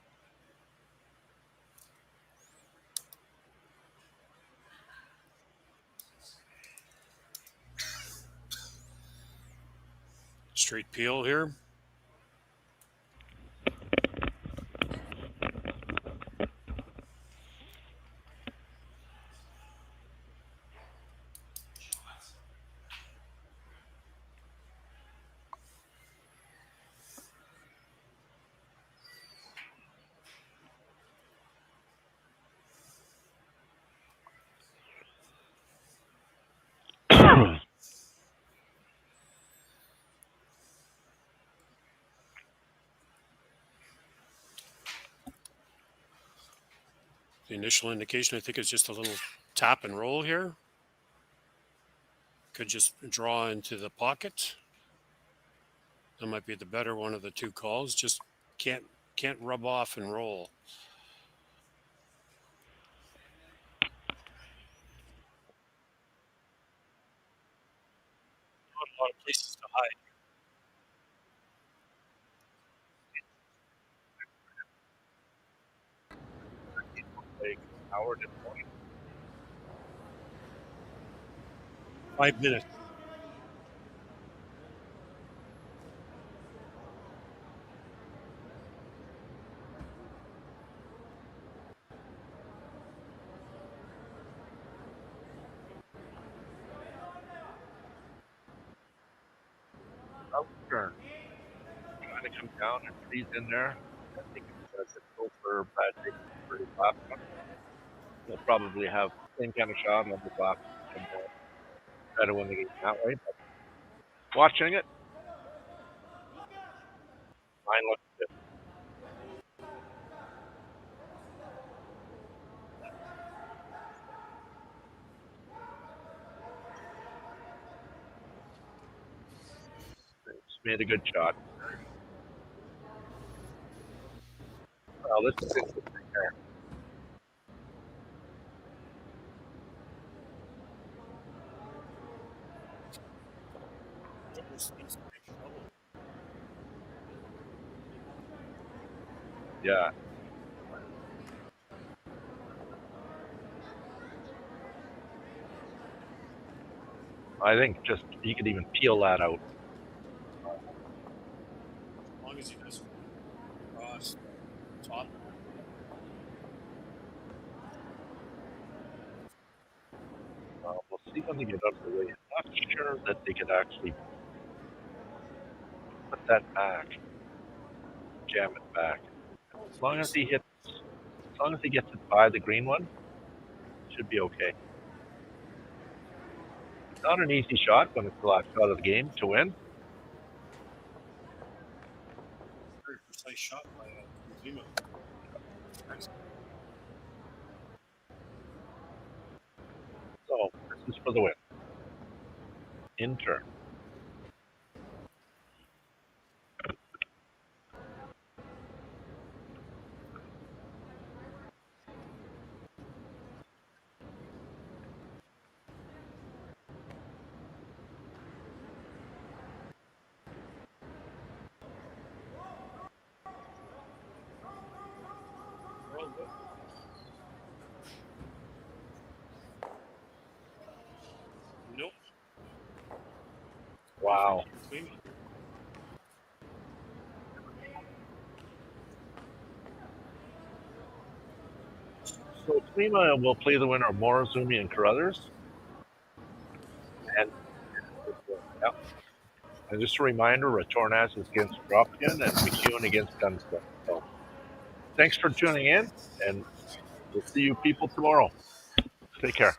Straight peel here. The initial indication, I think, is just a little tap and roll here. Could just draw into the pocket. That might be the better one of the two calls. Just can't rub off and roll. Not a lot of places to hide. Like Howard and Point. 5 minutes. Turn. Trying to come down and freeze in there. I think it's difficult for Brad to for his last one. He'll probably have the same kind of shot on the last and try to win the game that way. But watching it, mine looks good. He's made a good shot. Well, this is interesting here. Yeah. I think just you could even peel that out. As long as he doesn't cross top. We'll see when they get out of the way. I'm not sure that they could actually put that back, jam it back. As long as he gets it by the green one, should be okay. Not an easy shot when it's the last shot of the game to win. Very precise shot by Klima. So this is for the win. In turn. Nope. Wow. So Klima will play the winner of Morozumi and Carruthers. And yeah. And just a reminder, Retornaz is against Dropkin and McEwen against Gunstone. So thanks for tuning in, and we'll see you people tomorrow. Take care.